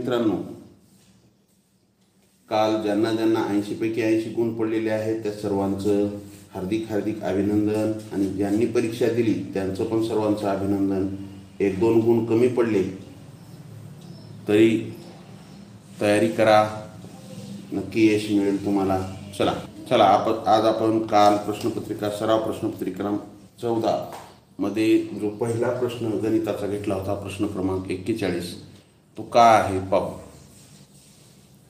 मित्रांनो, काल ज्यांना ज्यांना 80 पैकी 80 गुण पडलेले आहेत त्या सर्वांचं हार्दिक हार्दिक अभिनंदन. आणि ज्यांनी परीक्षा दिली त्यांचं पण सर्वांचं अभिनंदन. 1-2 गुण कमी पडले तरी तयारी करा, नक्की यश मिळेल तुम्हाला. चला आज आपण काल प्रश्नपत्रिका सराव प्रश्नपत्रिका 14 मध्ये जो पहिला प्रश्न गणिताचा घेतला होता, प्रश्न क्रमांक 41, तो काय आहे पाहू.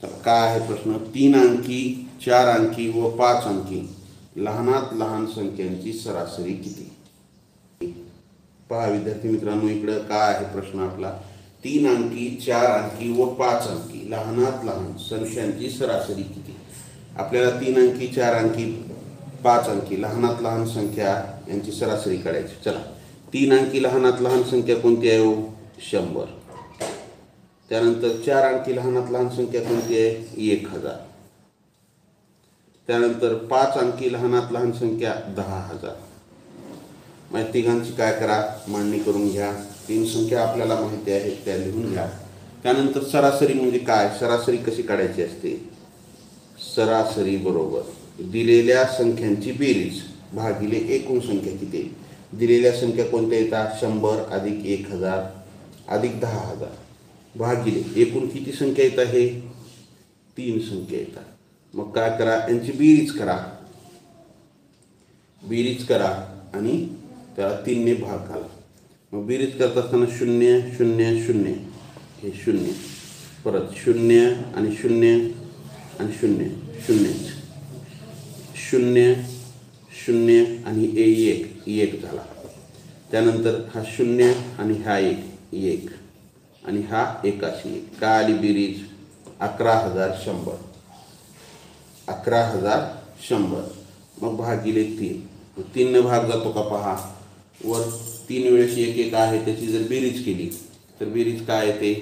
तर काय आहे प्रश्न? 3 अंकी, 4 अंकी व 5 अंकी लहानात लहान संख्यांची सरासरी किती? पहा विद्यार्थी मित्रांनो, इकडं काय आहे प्रश्न आपला. 3 अंकी, 4 अंकी व 5 अंकी लहानात लहान संख्यांची सरासरी किती? आपल्याला 3 अंकी, 4 अंकी, 5 अंकी लहानात लहान संख्या यांची सरासरी काढायची. चला, 3 अंकी लहानात लहान संख्या कोणती आहे? 100. त्यानंतर 4 अंकी लहानात लहान संख्या कोणती आहे? 1000. त्यानंतर 5 अंकी लहानात लहान संख्या 10,000. मग तिघांची काय करा, मांडणी करून घ्या. 3 संख्या आपल्याला माहिती आहेत त्या लिहून घ्या. त्यानंतर सरासरी म्हणजे काय? सरासरी कशी काढायची असते? सरासरी बरोबर दिलेल्या संख्यांची बेरीज भागिले एकूण संख्या किती. दिलेल्या संख्या कोणत्या येतात? 100 अधिक 1000 अधिक 10,000 भागिले एकूण किती संख्या येत आहे? 3 संख्या येतात. मग काय करा, यांची बेरीज करा आणि त्याला 3 ने भाग घाला. मग बेरीज करत असताना 0 0 0 हे 0, परत 0 आणि 0 आणि 0 0 0 0 आणि 1 झाला. त्यानंतर हा 0 आणि हा 1 आणि हा 1 काय आली बेरीज? 11,100. 11,100. मग भागिले 3. 3 ने भाग जातो का पहा. वर 3 वेळेस 1 आहे, त्याची जर बेरीज केली तर बेरीज काय येते?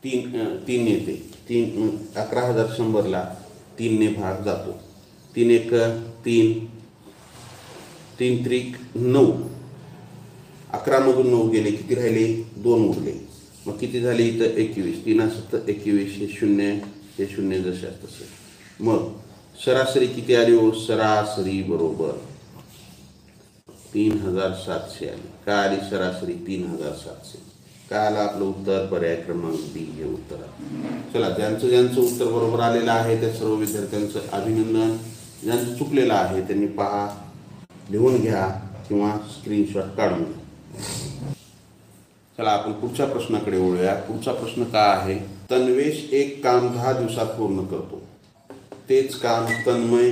3 येते. 11,100ला 3 ने भाग जातो. 3 1 3, 3 त्रिक 9. 11 मधून 9 गेले, किती राहिले? 2 उरले. मग किती झाले इथं? 21. 3 असतं 21, हे 0 हे 0 जसे तसे. मग सरासरी किती आली? सरासरी बरोबर 3700 आली. काय आली सरासरी? 3700. काय आलं आपलं उत्तर? पर्याय क्रमांक बी हे उत्तर आहे. चला, ज्यांचं उत्तर बरोबर आलेलं आहे त्या सर्व विद्यार्थ्यांचं अभिनंदन. ज्यांचं चुकलेलं आहे त्यांनी पहा, लिहून घ्या किंवा स्क्रीनशॉट काढून घ्या. चला, आपण पुढच्या प्रश्नाकडे वळूया. पुढचा प्रश्न काय आहे? तन्वेश एक काम 10 दिवसात पूर्ण करतो, तेच काम तन्मय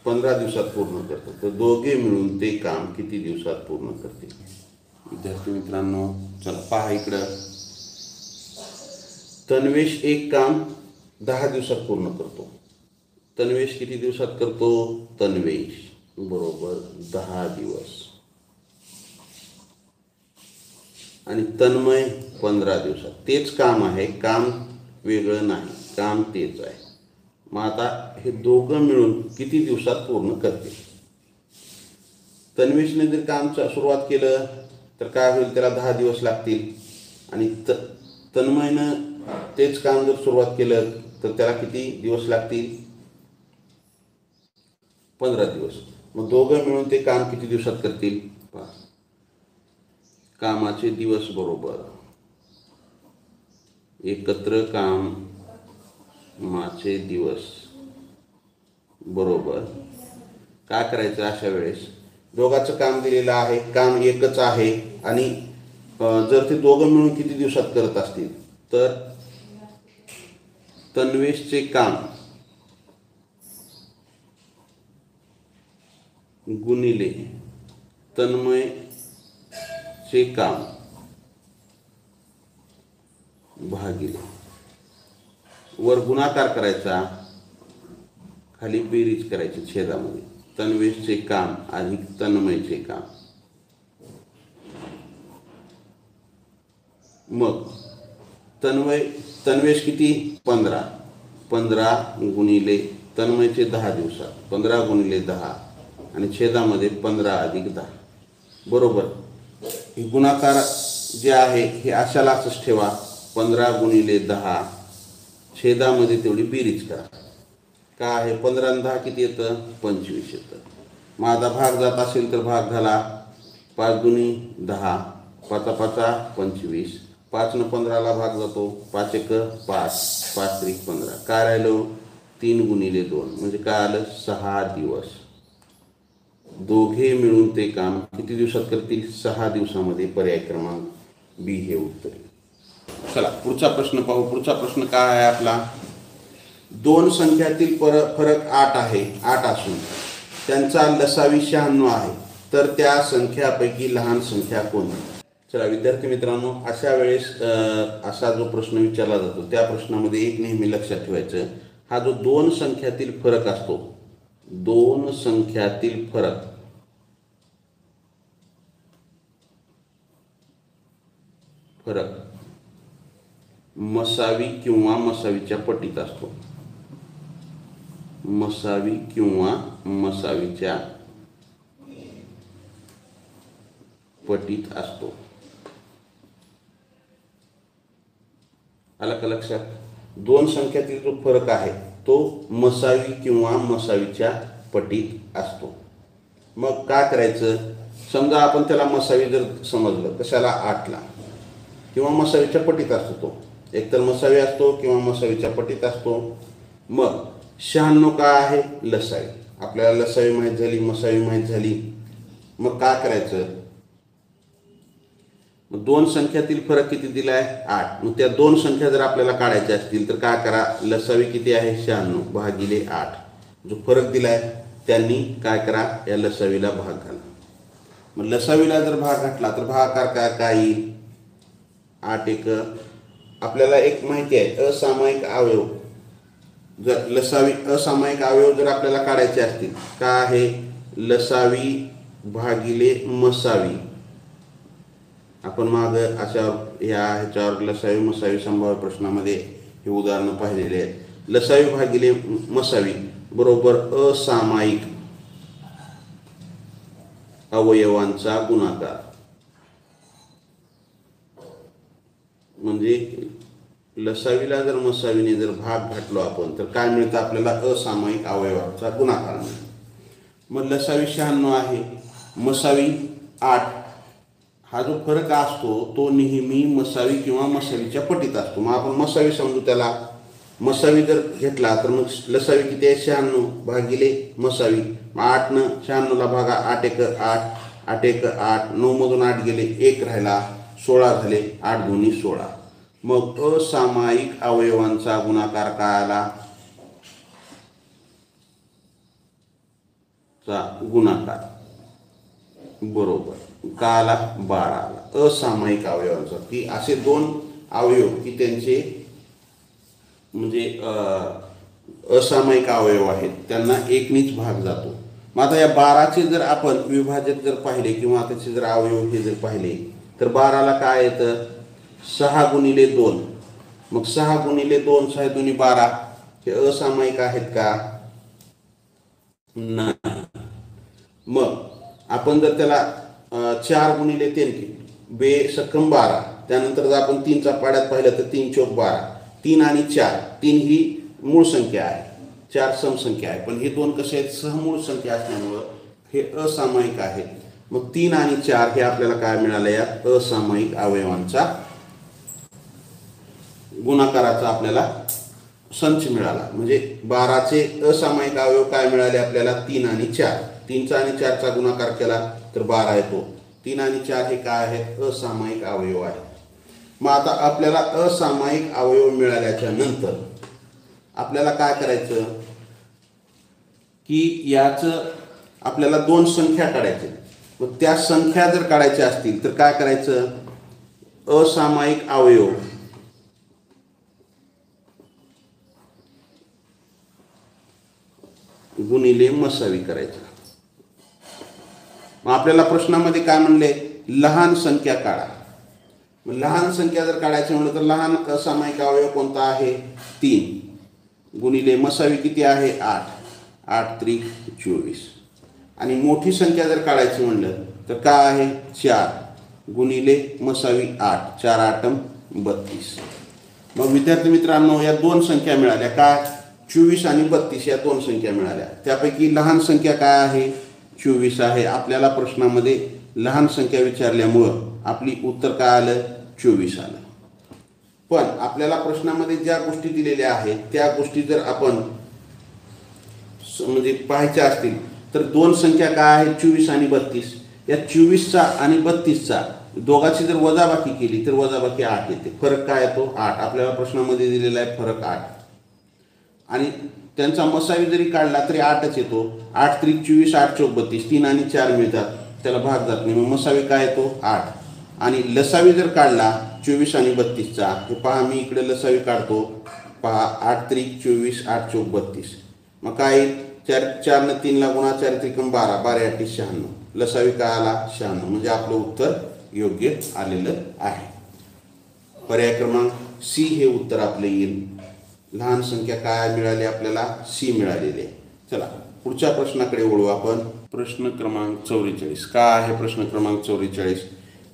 15 दिवसात पूर्ण करतो, तर दोघे मिळून ते काम किती दिवसात पूर्ण करतील? विद्यार्थी मित्रांनो, चला पहा इकडं. तन्वेश एक काम 10 दिवसात पूर्ण करतो. तन्वेश किती दिवसात करतो? तन्वेश बरोबर 10 दिवस आणि तन्मय 15 दिवसात. तेच काम आहे, काम वेगळं नाही, काम तेच आहे. मग आता हे दोघं मिळून किती दिवसात पूर्ण करतील? तन्वेशने जर काम सुरुवात केलं तर काय होईल? त्याला 10 दिवस लागतील. आणि तन्मयनं तेच काम जर सुरुवात केलं तर त्याला किती दिवस लागतील? 15 दिवस. मग दोघं मिळून ते काम किती दिवसात करतील? कामाचे दिवस बरोबर एकत्र कामाचे दिवस बरोबर काय करायचं अशा वेळेस? दोघांचं काम दिलेलं आहे, काम एकच आहे आणि जर ते दोघं मिळून किती दिवसात करत असतील तर तन्वेशचे काम गुणिले तन्मयचे काम भागिले वर गुणाकार करायचा, खाली बेरीज करायची छेदामध्ये. तन्वेशचे काम अधिक तन्मयचे काम. मग तन्वेश किती? 15 गुणिले तन्मयचे 10 दिवसात, 15 गुणिले 10 आणि छेदामध्ये 15 अधिक 10 बरोबर. हे गुणाकार जे आहे हे अशालाच ठेवा. 15 गुणिले 10 छेदामध्ये तेवढी बेरीज करा. काय आहे 15 आणि 10 किती येतं 25 येतं. मग आता भाग जात असेल तर भाग झाला 5 दुनी 10 पाचा पाचा 25 5 न 15ला भाग जातो 5 एक 5 5 त्रिक 15 काय राहिलं 3 गुणिले 2 म्हणजे काय आलं 6 दिवस. दोघे मिळून ते काम किती दिवसात करतील 6 दिवसामध्ये. पर्याय क्रमांक बी हे उत्तर. चला पुढचा प्रश्न पाहू. पुढचा प्रश्न काय आहे आपला दोन संख्यातील फरक 8 आहे. 8 असून त्यांचा लसावी 96 आहे तर त्या संख्यापैकी लहान संख्या कोणती. चला विद्यार्थी मित्रांनो अशा वेळेस असा जो प्रश्न विचारला जातो त्या प्रश्नामध्ये एक नेहमी लक्षात ठेवायचं हा जो दोन संख्यातील फरक असतो दोन संख्यातील फरक मसावी किंवा मसावीच्या पटीत असतो. मसावी किंवा मसावीच्या पटीत असतो. आलं का लक्षात. दोन संख्यातील जो फरक आहे तो मसावी किंवा मसावीच्या पटीत असतो. मग काय करायचं समजा आपण त्याला मसावी जर समजलं कशाला 8ला किंवा मसावीच्या पटीत असतो तो एकतर मसावी असतो किंवा मसावीच्या पटीत असतो. मग 96 काय आहे लसावी. आपल्याला लसावी माहीत झाली मसावी माहीत झाली. मग काय करायचं मग दोन संख्यातील फरक किती दिलाय 8. मग त्या दोन संख्या जर आपल्याला काढायच्या असतील तर काय करा लसावी किती आहे 96 भागिले 8 जो फरक दिलाय त्यांनी काय करा या लसावीला भाग घाला. मग लसावीला जर भाग घातला तर भागाकार काय येईल 8 एक आपल्याला एक माहिती आहे असामायिक अवयव जर लसावी असामायिक अवयव जर आपल्याला काढायचे असतील काय आहे लसावी भागिले मसावी. आपण माग अशा ह्याच्यावर लसावी मसावी संभाव्य प्रश्नामध्ये हे उदाहरणं पाहिलेले आहेत. लसावी भागिले मसावी बरोबर असामायिक अवयवांचा गुणाकार. म्हणजे लसावीला जर मसावीने जर भाग घातलो आपण तर काय मिळतं आपल्याला असामायिक अवयवांचा गुणाकार मिळतो. मग लसावी 96 आहे मसावी 8 हा जो फरक असतो तो नेहमी मसावी किंवा मसावीच्या पटीत असतो. मग आपण मसावी समजू त्याला. मसावी जर घेतला तर मग लसावी किती आहे 96 भागिले मसावी. 8 न 96ला भागा 8 एक 8 8 एक 8 9 मधून 8 गेले 1 राहिला 16 झाले 8 दोन्ही 16. मग असामायिक अवयवांचा गुणाकार काय आला गुणाकार बरोबर काय आला 12 आला. असामायिक अवयवांचा की असे दोन अवयव की त्यांचे म्हणजे असामायिक अवयव आहेत त्यांना एकनीच भाग जातो. मग आता या 12चे जर आपण विभाजक जर पाहिले किंवा त्याचे जर अवयव हे जर पाहिले तर 12ला काय येतं 6 गुणिले 2. मग 6 गुणिले 2 6 दुनी 12 हे असामायिक आहेत का नाही. मग आपण जर त्याला 4 गुणिले 3 बे सक्कम 12 त्यानंतर जर आपण 3चा पाड्यात पाहिलं तर 3 चौक 12 3 आणि 4 3 ही मूळ संख्या आहे 4 समसंख्या आहे पण हे दोन कसे आहेत सहमूळ संख्या असल्यामुळं हे असामायिक आहेत. मग 3 आणि 4 हे आपल्याला काय मिळालं या असामायिक अवयवांचा गुणाकाराचा आपल्याला संच मिळाला. म्हणजे 12चे असामायिक अवयव काय मिळाले आपल्याला 3 आणि 4. 3चा आणि 4चा गुणाकार केला तर 12 येतो. 3 आणि 4 हे काय आहेत असामायिक अवयव आहेत. मग आता आपल्याला असामायिक अवयव मिळाल्याच्या नंतर आपल्याला काय करायचं की याचं आपल्याला दोन संख्या काढायच्या. मग त्या संख्या जर काढायच्या असतील तर काय करायचं असामायिक अवयव गुणिले मसावी करायचं. मग आपल्याला प्रश्नामध्ये काय म्हणले लहान संख्या काढा. मग लहान संख्या जर काढायची म्हणलं तर लहान असामायिक अवयव कोणता आहे 3 गुणिले मसावी किती आहे 8 8 त्रिक 24. आणि मोठी संख्या जर काढायची म्हणलं तर काय आहे 4 गुणिले मसावी 8 4 8 32. मग विद्यार्थी मित्रांनो, या दोन संख्या मिळाल्या. काय? 24 आणि 32 या दोन संख्या मिळाल्या. त्यापैकी लहान संख्या काय आहे? 24 आहे. आपल्याला प्रश्नामध्ये लहान संख्या विचारल्यामुळं आपली उत्तर काय आलं? 24 आलं. पण आपल्याला प्रश्नामध्ये ज्या गोष्टी दिलेल्या आहेत त्या गोष्टी जर आपण म्हणजे पाहायच्या असतील तर दोन संख्या काय आहेत? 24 आणि 32. या 24चा आणि 32चा दोघांची जर वजाबाकी केली तर वजाबाकी 8 येते. फरक काय येतो? 8. आपल्याला प्रश्नामध्ये दिलेला आहे फरक 8. आणि त्यांचा मसावी जरी काढला तरी 8च येतो. 8 त्रिक 24, 8 चौक 32, 3 आणि 4 मिळतात, त्याला भाग जात नाही, मग मसावी काय येतो? 8. आणि लसावी जर काढला 24 आणि 32चा, हे पहा मी इकडे लसावी काढतो. पहा 8 त्रिक 24, 8 चौक 32, मग काय? 4 न 3 ला गुणा, 4 त्रिकम 12, 12 8 96. लसावी काय आला? 96. म्हणजे आपलं उत्तर योग्य आलेलं आहे. पर्याय क्रमांक सी हे उत्तर आपले येईल. लहान संख्या काय मिळाली आपल्याला? सी मिळालेली आहे. चला पुढच्या प्रश्नाकडे वळू आपण. प्रश्न क्रमांक 44. काय आहे प्रश्न क्रमांक 44?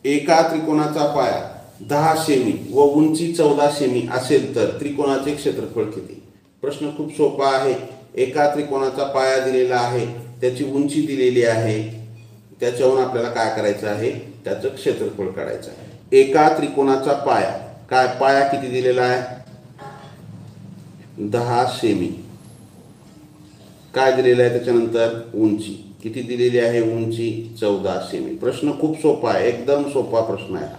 एका त्रिकोणाचा पाया 10 सेमी व उंची 14 सेमी असेल तर त्रिकोणाचे क्षेत्रफळ किती? प्रश्न खूप सोपा आहे. एका त्रिकोणाचा पाया दिलेला आहे, त्याची उंची दिलेली आहे, त्याच्यावरून आपल्याला काय करायचं आहे? त्याचं क्षेत्रफळ काढायचं आहे. एका त्रिकोणाचा पाया काय? पाया किती दिलेला आहे? 10 सेमी. काय दिलेलं आहे त्याच्यानंतर? उंची किती दिलेली आहे? उंची 14 सेमी. प्रश्न खूप सोपा आहे, एकदम सोपा प्रश्न आहे.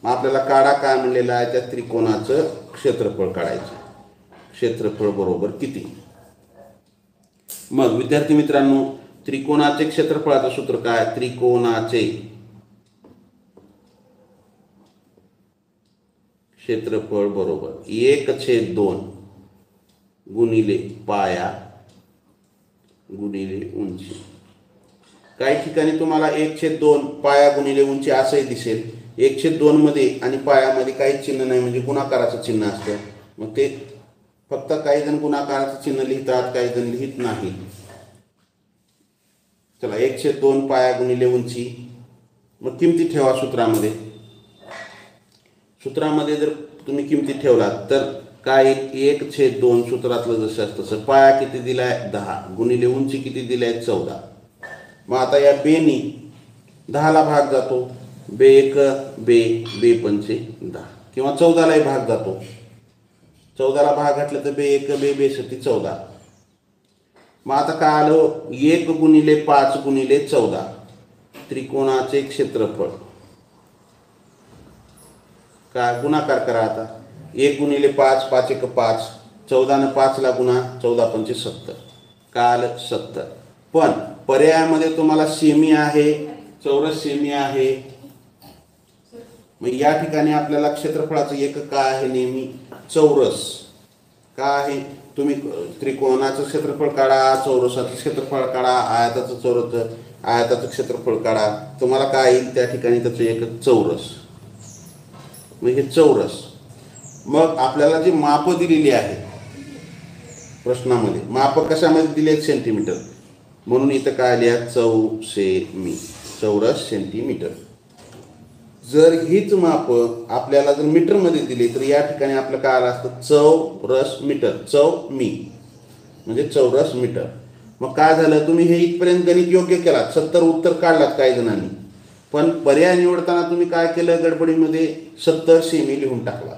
मग आपल्याला काढा काय म्हणलेलं आहे? त्या त्रिकोणाचं क्षेत्रफळ काढायचं. क्षेत्रफळ बरोबर किती? मग विद्यार्थी मित्रांनो, त्रिकोणाचे क्षेत्रफळाचं सूत्र काय? त्रिकोणाचे क्षेत्रफळ बरोबर 1/2 गुणिले पाया गुणिले उंची. काही ठिकाणी तुम्हाला 1/2 पाया गुणिले उंची असंही दिसेल. 1/2 मध्ये आणि पायामध्ये काही चिन्ह नाही, म्हणजे गुणाकाराचं चिन्ह असतं. मग ते फक्त काही जण गुणाकाराचं चिन्ह लिहितात, काही जण लिहित नाही. चला 1/2 पाया गुणिले उंची. मग किमती ठेवा सूत्रामध्ये. सूत्रामध्ये जर तुम्ही किमती ठेवलात तर काय? 1/2 सूत्रातलं जसं असतं तसं. पाया किती दिलाय? 10 गुणिले उंची किती दिलाय? 14. मग आता या बेनी 10ला भाग जातो. बे 1 बे, बे 5 10, किंवा 14लाही भाग जातो. 14ला भाग घातला तर बे 1 बे, बे 7 14. मग आता काय आलं? 1 गुणिले 5 गुणिले 14 त्रिकोणाचे क्षेत्रफळ. काय? गुणाकार करा आता. 1 गुणिले 5, 5 1 5, 14 न 5ला गुणा, 14 5 70. काय आलं? 70. पण पर्यायामध्ये तुम्हाला सेमी आहे, चौरस सेमी आहे. मग या ठिकाणी आपल्याला क्षेत्रफळाचं एकक काय आहे? नेहमी चौरस. काय आहे? तुम्ही त्रिकोणाचं क्षेत्रफळ काढा, चौरसाचं क्षेत्रफळ काढा, आयताचं क्षेत्रफळ काढा, तुम्हाला काय येईल? त्या ठिकाणी त्याचं एकक चौरस. मग हे चौरस. मग आपल्याला जी माप दिलेली आहे प्रश्नामध्ये, माप कशामध्ये दिली आहेत? सेंटीमीटर. म्हणून इथं काय लिहा? चौसेमी, चौरस सेंटीमीटर. जर हीच माप आपल्याला जर मीटरमध्ये दिली तर या ठिकाणी आपलं काय आलं असतं? चौरस मीटर. चौमी म्हणजे चौरस मीटर. मग काय झालं? तुम्ही हे इथपर्यंत गणित योग्य केलात, 70 उत्तर काढलात काही जणांनी. पण पर्याय निवडताना तुम्ही काय केलं? गडबडीमध्ये 70 सेमी लिहून टाकला.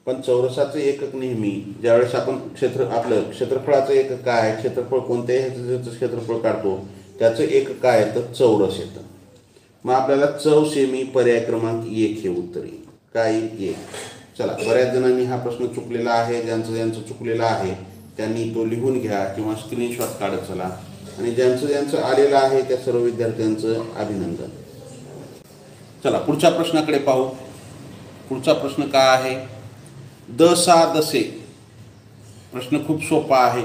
पण चौरसाचं एकक नेहमी ज्यावेळेस आपण आपलं क्षेत्रफळाचं एकक काय? क्षेत्रफळ कोणत्याही क्षेत्रफळ काढतो त्याचं एकक काय येतं? चौरस येतं. मग आपल्याला चौसेमी पर्याय क्रमांक 1 हे उत्तर येईल. काय? 1. चला, बऱ्याच जणांनी हा प्रश्न चुकलेला आहे. ज्यांचं चुकलेला आहे त्यांनी तो लिहून घ्या किंवा स्क्रीनशॉट काढत चला. आणि ज्यांचं आलेलं आहे त्या सर्व विद्यार्थ्यांचं अभिनंदन. चला पुढच्या प्रश्नाकडे पाहू. पुढचा प्रश्न काय आहे? दसा दसे. प्रश्न खूप सोपा आहे.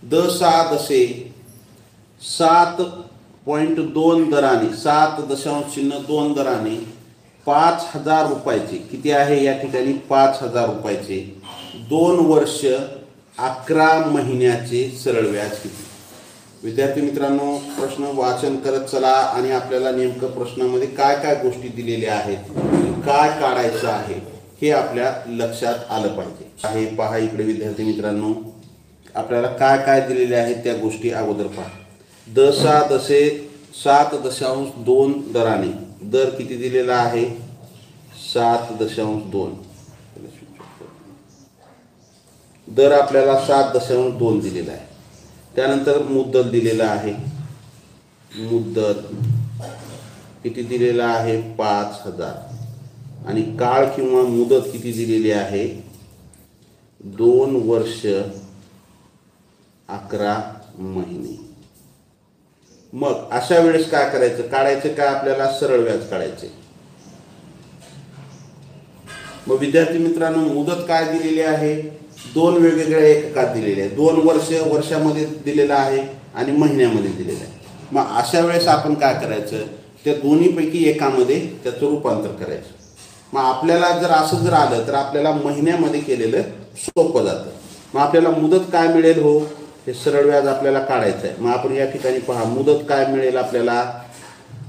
दसा दसे 7.2 दराने, 7.2 दराने 5,000 रुपयाचे, किती आहे या ठिकाणी? 5,000 रुपयाचे 2 वर्ष 11 महिन्याचे सरळ व्याज किती? विद्यार्थी मित्रांनो, प्रश्न वाचन करत चला आणि आपल्याला नेमकं प्रश्नामध्ये काय काय गोष्टी दिलेल्या आहेत, काय काढायचं आहे हे आपल्या लक्षात आलं पाहिजे. आहे पहा इकडे विद्यार्थी मित्रांनो, आपल्याला काय काय दिलेले आहेत त्या गोष्टी अगोदर पहा. 7.2 दराने दर किती दिलेला आहे? 7.2. दर आपल्याला 7.2 दिलेला आहे. त्यानंतर मुद्दल दिलेला आहे. मुद्दल किती दिलेला आहे? 5,000. आणि काळ किंवा मुदत किती दिलेली आहे? 2 वर्ष 11 महिने. मग अशा वेळेस काय करायचं? काढायचं काय? आपल्याला सरळ व्याज काढायचे. मग विद्यार्थी मित्रांनो, मुदत काय दिलेली आहे? 2 वेगवेगळ्या एककात दिलेले आहे. 2 वर्ष वर्षामध्ये दिलेलं आहे आणि महिन्यामध्ये दिलेलं आहे. मग अशा वेळेस आपण काय करायचं? त्या दोन्हीपैकी एकामध्ये त्याचं रूपांतर करायचं. मग आपल्याला जर असं जर आलं तर आपल्याला महिन्यामध्ये केलेलं सोपं जातं. मग आपल्याला मुदत काय मिळेल? हो, हे सरळ व्याज आपल्याला काढायचं आहे. मग आपण या ठिकाणी पहा, मुदत काय मिळेल आपल्याला?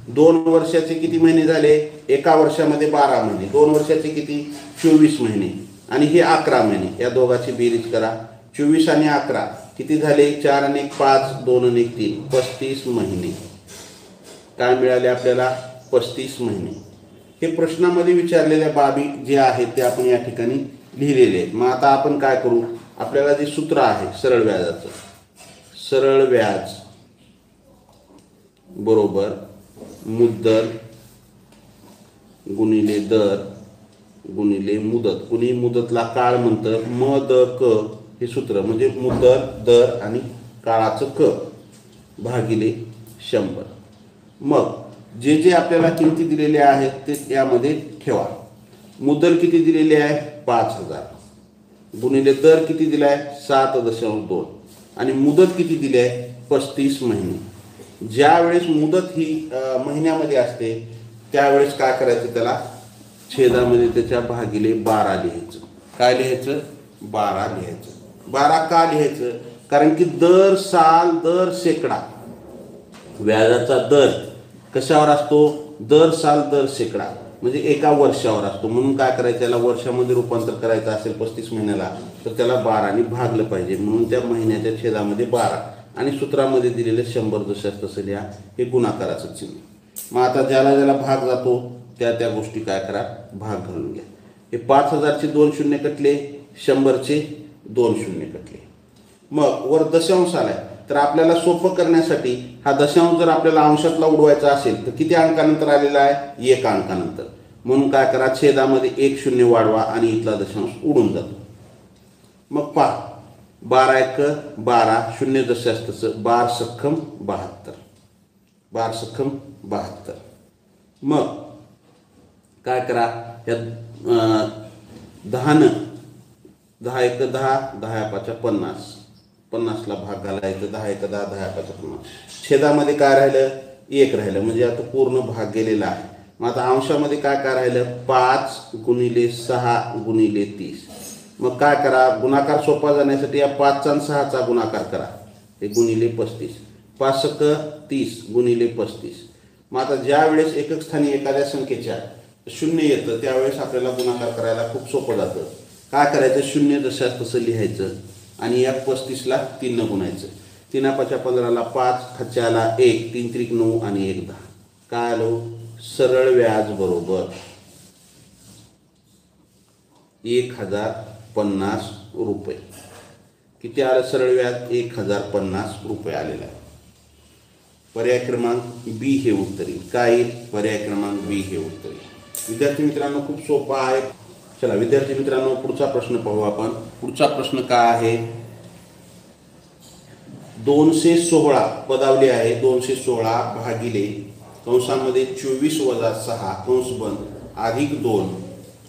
2 वर्षाचे किती महिने झाले? एका वर्षामध्ये 12 महिने. 2 वर्षाचे किती? 24 महिने. आणि हे 11 महिने. या दोघांची बेरीज करा. 24 आणि 11 किती झाले? 4 आणि 1 5, 2 आणि 1 3, 35 महिने. काय मिळाले आपल्याला? 35 महिने. हे प्रश्नामध्ये विचारलेल्या बाबी जे आहेत ते आपण या ठिकाणी लिहिलेले आहेत. मग आता आपण काय करू? आपल्याला जे सूत्र आहे सरळ व्याजाचं, सरळ व्याज बरोबर मुद्दल गुणिले दर गुणिले मुदत. कुणी मुदतला काळ म्हणतं, म द क हे सूत्र म्हणजे मुद्दल, दर आणि काळाचं क भागिले 100. मग जे जे आपल्याला किमती दिलेल्या आहेत ते यामध्ये ठेवा. मुद्दल किती दिलेली आहे? 5,000. गुणिले दर किती दिला आहे? 7.2. आणि मुदत किती दिली आहे? 35 महिने. ज्या वेळेस मुदत ही महिन्यामध्ये असते त्यावेळेस काय करायचं? त्याला छेदामध्ये त्याच्या भागिले 12 लिहायचं. काय लिहायचं? 12 लिहायचं. 12 का लिहायचं? कारण की दर साल, दर शेकडा व्याजाचा दर कशावर असतो? दर साल, दर शेकडा म्हणजे एका वर्षावर असतो. म्हणून काय करायचं? त्याला वर्षामध्ये रूपांतर करायचं असेल 35 महिन्याला तर त्याला 12ने भागलं पाहिजे. म्हणून त्या महिन्याच्या छेदामध्ये 12 आणि सूत्रामध्ये दिलेले 100 जशास तसं लिहा. हे गुणाकाराचं चिन्ह. मग आता ज्याला ज्याला भाग जातो त्या त्या गोष्टी काय करा? भाग घालून घ्या. हे 5,000चे 2 शून्य कटले, 100चे 2 शून्य कटले. मग वर दशांश आलाय तर आपल्याला सोपं करण्यासाठी हा दशांश जर आपल्याला अंशातला उडवायचा असेल तर किती अंकानंतर आलेला आहे? 1 अंकानंतर. म्हणून काय करा? छेदामध्ये 1 शून्य वाढवा आणि इथला दशांश उडून जातो. मग पहा, 12 1 12, शून्य जशास तसं 12 सख्खम 72. 12 सख्खम 72. मग काय करा? या 10 10 1 10, 10 5 50. 50ला भाग घालायचं. 10 1 10, 10 5 50. छेदामध्ये काय राहिलं? 1 राहिलं. म्हणजे आता पूर्ण भाग गेलेला आहे. मग आता अंशामध्ये काय काय राहिलं? 5 गुणिले 6 गुणिले 30. मग काय करा? गुणाकार सोपा जाण्यासाठी या 5चा आणि 6चा गुणाकार करा. हे गुणिले 35. 5 सक 30 गुणिले 35. मग आता ज्या वेळेस एकक स्थानी एखाद्या संख्येच्या शून्य येतं त्यावेळेस आपल्याला गुणाकार करायला खूप सोपं जातं. काय करायचं? शून्य जशास तसं लिहायचं आणि या 35ला 3 गुणायचं. 3 5 15ला 5, खाच्याला 1, 3 त्रिक 9 आणि 1 10. काय आलो? सरळ व्याज बरोबर 1050 रुपये. किती आलं सरळ व्याज? 1050 रुपये आलेलं आहे. पर्याय क्रमांक बी हे उत्तर येईल. काय येईल? पर्याय क्रमांक बी हे उत्तर येईल. विद्यार्थी मित्रांनो, खूप सोपा आहे. चला विद्यार्थी मित्रांनो, पुढचा प्रश्न पाहू आपण. पुढचा प्रश्न काय आहे? 216 पदावली आहे. 216 भागिले कंसामध्ये 24 वजा 6 कंस बंद अधिक 2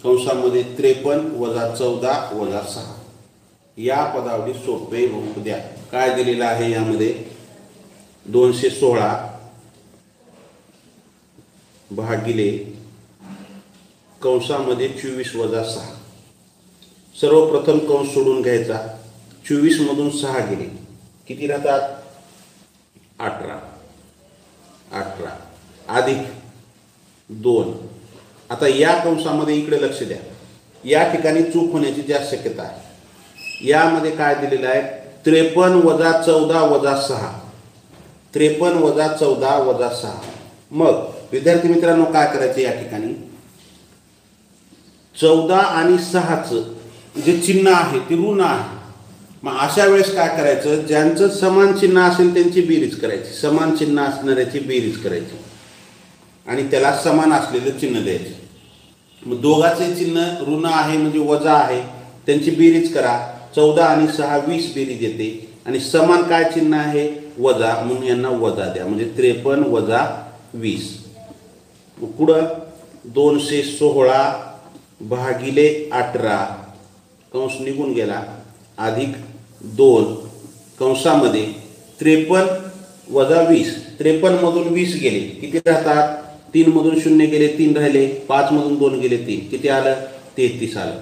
कंसामध्ये 53 वजा 14 वजा 6 या पदावली सोपे रूप द्या. काय दिलेलं आहे यामध्ये? 216 भागिले कंसामध्ये 24 वजा 6. सर्वप्रथम कंस सोडून घ्यायचा. 24 मधून 6 गेले किती राहतात? 18. 18 अधिक 2. आता या कंसामध्ये इकडे लक्ष द्या. या ठिकाणी चूक होण्याची जास्त शक्यता आहे. यामध्ये काय दिलेलं आहे, 53 वजा 14 वजा 6. 53 वजा 14 वजा 6. मग विद्यार्थी मित्रांनो काय करायचं, या ठिकाणी 14 आणि 6चं जे चिन्ह आहे ते ऋण आहे. मग अशा वेळेस काय करायचं, ज्यांचं समान चिन्ह असेल त्यांची बेरीज करायची, समान चिन्ह असणाऱ्याची बेरीज करायची आणि त्याला समान असलेलं चिन्ह द्यायचे. मग दोघांचे चिन्ह ऋण आहे म्हणजे वजा आहे, त्यांची बेरीज करा. 14 आणि 6 20 बेरीज येते आणि समान काय चिन्ह आहे, वजा, म्हणून यांना वजा द्या. म्हणजे 53 वजा 20. पुढं 216 भागिले 18 कंस निघून गेला अधिक 2 कंसामध्ये 53 वजा 20. 53 मधून 20 गेले, किती राहतात, 3 मधून 0 गेले 3 राहिले, 5 मधून 2 गेले 3, किती आलं, 33 आलं.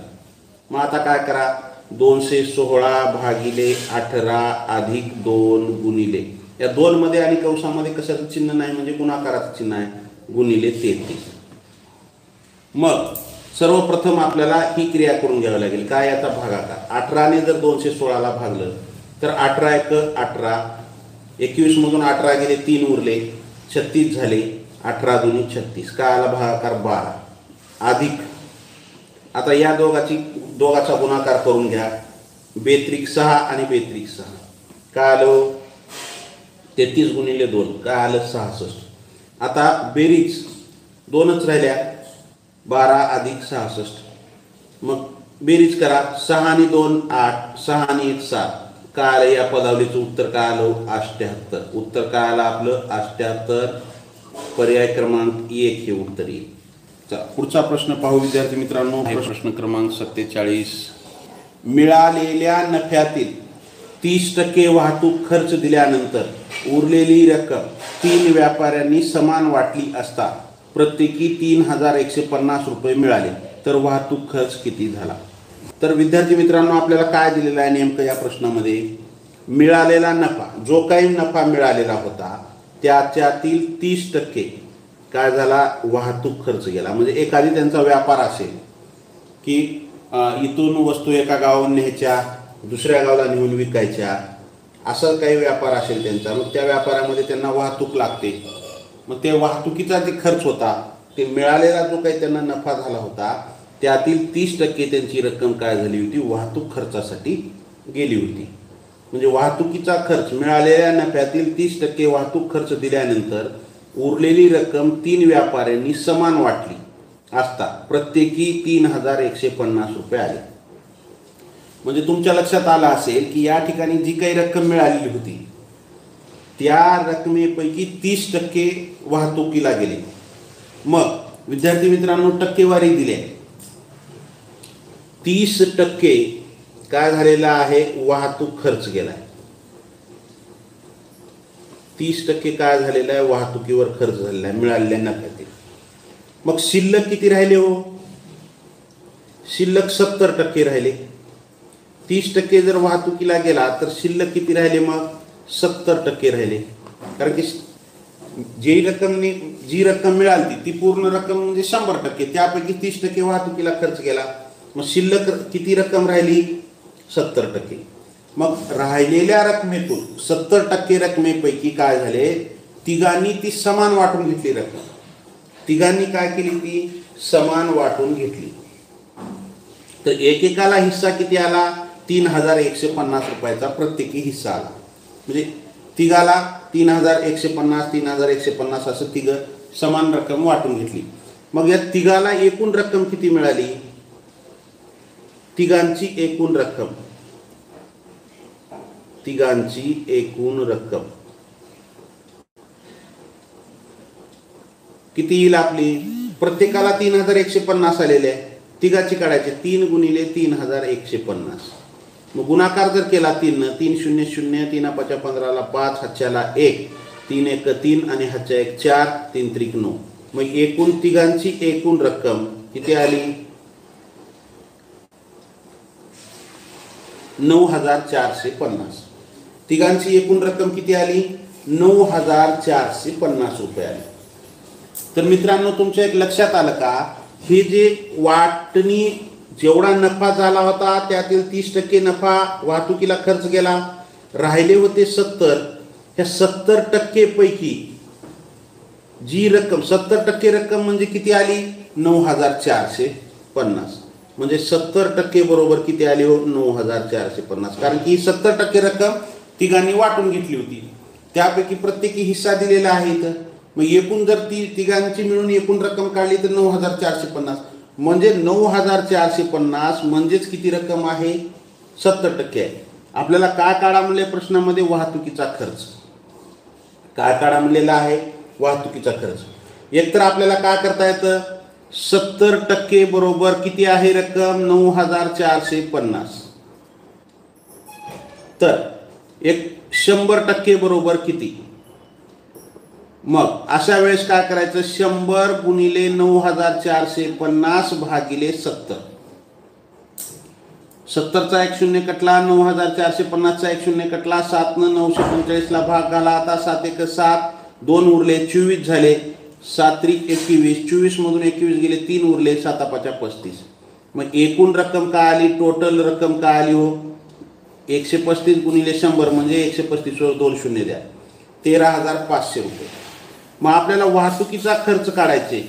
मग आता काय करा, 216 भागिले 18 अधिक 2 गुणिले, या 2 मध्ये आणि कंसामध्ये कशाचं चिन्ह नाही म्हणजे गुणाकाराचं चिन्ह आहे, गुणिले 33. मग सर्वप्रथम आपल्याला ही क्रिया करून घ्यावी लागेल, काय, याचा भागाकार. 18 ने जर 216ला भागलं तर 18 एक 18, 21 मधून 18 गेले 3 उरले 36 झाले, 18 दुनी 36, काय आला भागाकार 12 अधिक, आता या दोघाचा गुणाकार करून घ्या, 6 आणि 6, काय आलं 33 गुणिले 2, काय आलं 66. आता बेरीज 2च राहिल्या, 12 अधिक 66. मग बेरीज करा, 6 आणि 2 8, 6 आणि 1 7, काय आलं, या पदावलीचं उत्तर काय आलं 78. उत्तर काय आलं आपलं 78, पर्याय क्रमांक 1 हे उत्तर येईल. पुढचा प्रश्न पाहू विद्यार्थी मित्रांनो. प्रश्न क्रमांक 47. मिळालेल्या नफ्यातील 30% वाहतूक खर्च दिल्यानंतर उरलेली रक्कम 3 व्यापाऱ्यांनी समान वाटली असता प्रत्येकी 3150 रुपये मिळाले तर वाहतूक खर्च किती झाला. तर विद्यार्थी मित्रांनो आपल्याला काय दिलेलं आहे नेमकं या प्रश्नामध्ये, मिळालेला नफा, जो काही नफा मिळालेला होता त्याच्यातील 30% काय झाला, वाहतूक खर्च गेला. म्हणजे एखादी त्यांचा व्यापार असेल की इथून वस्तू एका गावाहून न्यायच्या दुसऱ्या गावाला नेऊन विकायच्या, असं काही व्यापार असेल त्यांचा, मग त्या व्यापारामध्ये त्यांना वाहतूक लागते. मग ते वाहतुकीचा जे खर्च होता, ते मिळालेला जो काही त्यांना नफा झाला होता त्यातील 30% त्यांची रक्कम काय झाली होती, वाहतूक खर्चासाठी गेली होती. म्हणजे वाहतुकीचा खर्च, मिळालेल्या नफ्यातील 30% वाहतूक खर्च दिल्यानंतर उरलेली रक्कम 3 व्यापाऱ्यांनी समान वाटली असता प्रत्येकी 3150 रुपये आले. म्हणजे तुमच्या लक्षात आलं असेल की या ठिकाणी जी काही रक्कम मिळालेली होती त्या रकमेपैकी 30% वाहतुकीला गेले. मग विद्यार्थी मित्रांनो टक्केवारी दिली आहे, 30% काय झालेला आहे, वाहतूक खर्च गेलाय. 30% काय झालेला आहे, वाहतुकीवर खर्च झालेला आहे मिळालेल्या नफ्यातील. मग शिल्लक किती राहिले हो, शिल्लक 70% राहिले. 30% जर वाहतुकीला गेला तर शिल्लक किती राहिले, मग 70% राहिले. कारण की जी रक्कम मिळाली ती पूर्ण रक्कम म्हणजे 100%, त्यापैकी 30% वाहतुकीला खर्च केला, मग शिल्लक किती रक्कम राहिली, 70%. मग राहिलेल्या रकमेतून 70% रकमेपैकी काय झाले, तिघांनी ती समान वाटून घेतली रक्कम. तिघांनी काय केली, ती समान वाटून घेतली. तर एकेकाला हिस्सा किती आला, 3150 रुपयाचा प्रत्येकी हिस्सा आला. म्हणजे तिघाला 3150 3150 असं तिघ समान रक्कम वाटून घेतली. मग या तिघाला एकूण रक्कम किती मिळाली, तिघांची एकूण रक्कम किती येईल आपली, प्रत्येकाला 3150 आलेले आहे, तिघाची काढायचे 3 गुणिले 3150. मग गुणाकार जर केला 3 3 0 0 3 5 15 5 हातच्याला 1 3 1 3 आणि हातच्या 1 4 3 त्रिक 9. मग एकूण तिघांची एकूण रक्कम किती आली, 9450. तिघांची एकूण रक्कम किती आली, 9450 रुपये आली. तर मित्रांनो तुमच्या एक लक्षात आलं का, हे जे वाटणी जेवढा नफा झाला होता त्यातील 30% नफा वाहतुकीला खर्च गेला, राहिले होते 70. ह्या 70% पैकी जी रक्कम 70% रक्कम म्हणजे किती आली 9450. म्हणजे 70% बरोबर किती आली हो 9450. कारण की 70% रक्कम तिघांनी वाटून घेतली होती, त्यापैकी प्रत्येकी हिस्सा दिलेला आहे इथं. मग एकूण जर तिघांची मिळून एकूण रक्कम काढली तर 9450. म्हणजे 9450 म्हणजेच किती रक्कम आहे 70% आहे. आपल्याला काय काढा म्हणले प्रश्नामध्ये वाहतुकीचा खर्च. काय काढा म्हणलेला आहे वाहतुकीचा खर्च. एकतर आपल्याला काय करता येतं 70% बरोबर किती आहे रक्कम 9450. तर 100% बरोबर किती. मग अशा वेळेस काय करायचं 100 गुणिले 9450 भागिले 70. 70चा 1 शून्य कटला, 9450चा 1 शून्य कटला, 7 न 945 ला भाग घाला. आता 7 1 7, 2 उरले 24 झाले, 7 त्रिक 21, 24 मधून 21 गेले, 3 उरले, 7 5 35. मग एकूण रक्कम काय आली, टोटल रक्कम काय आली हो 135 गुणिले 100 म्हणजे 135 वर 2 शून्य द्या 13500 रुपये. मग आपल्याला वाहतुकीचा खर्च काढायचे.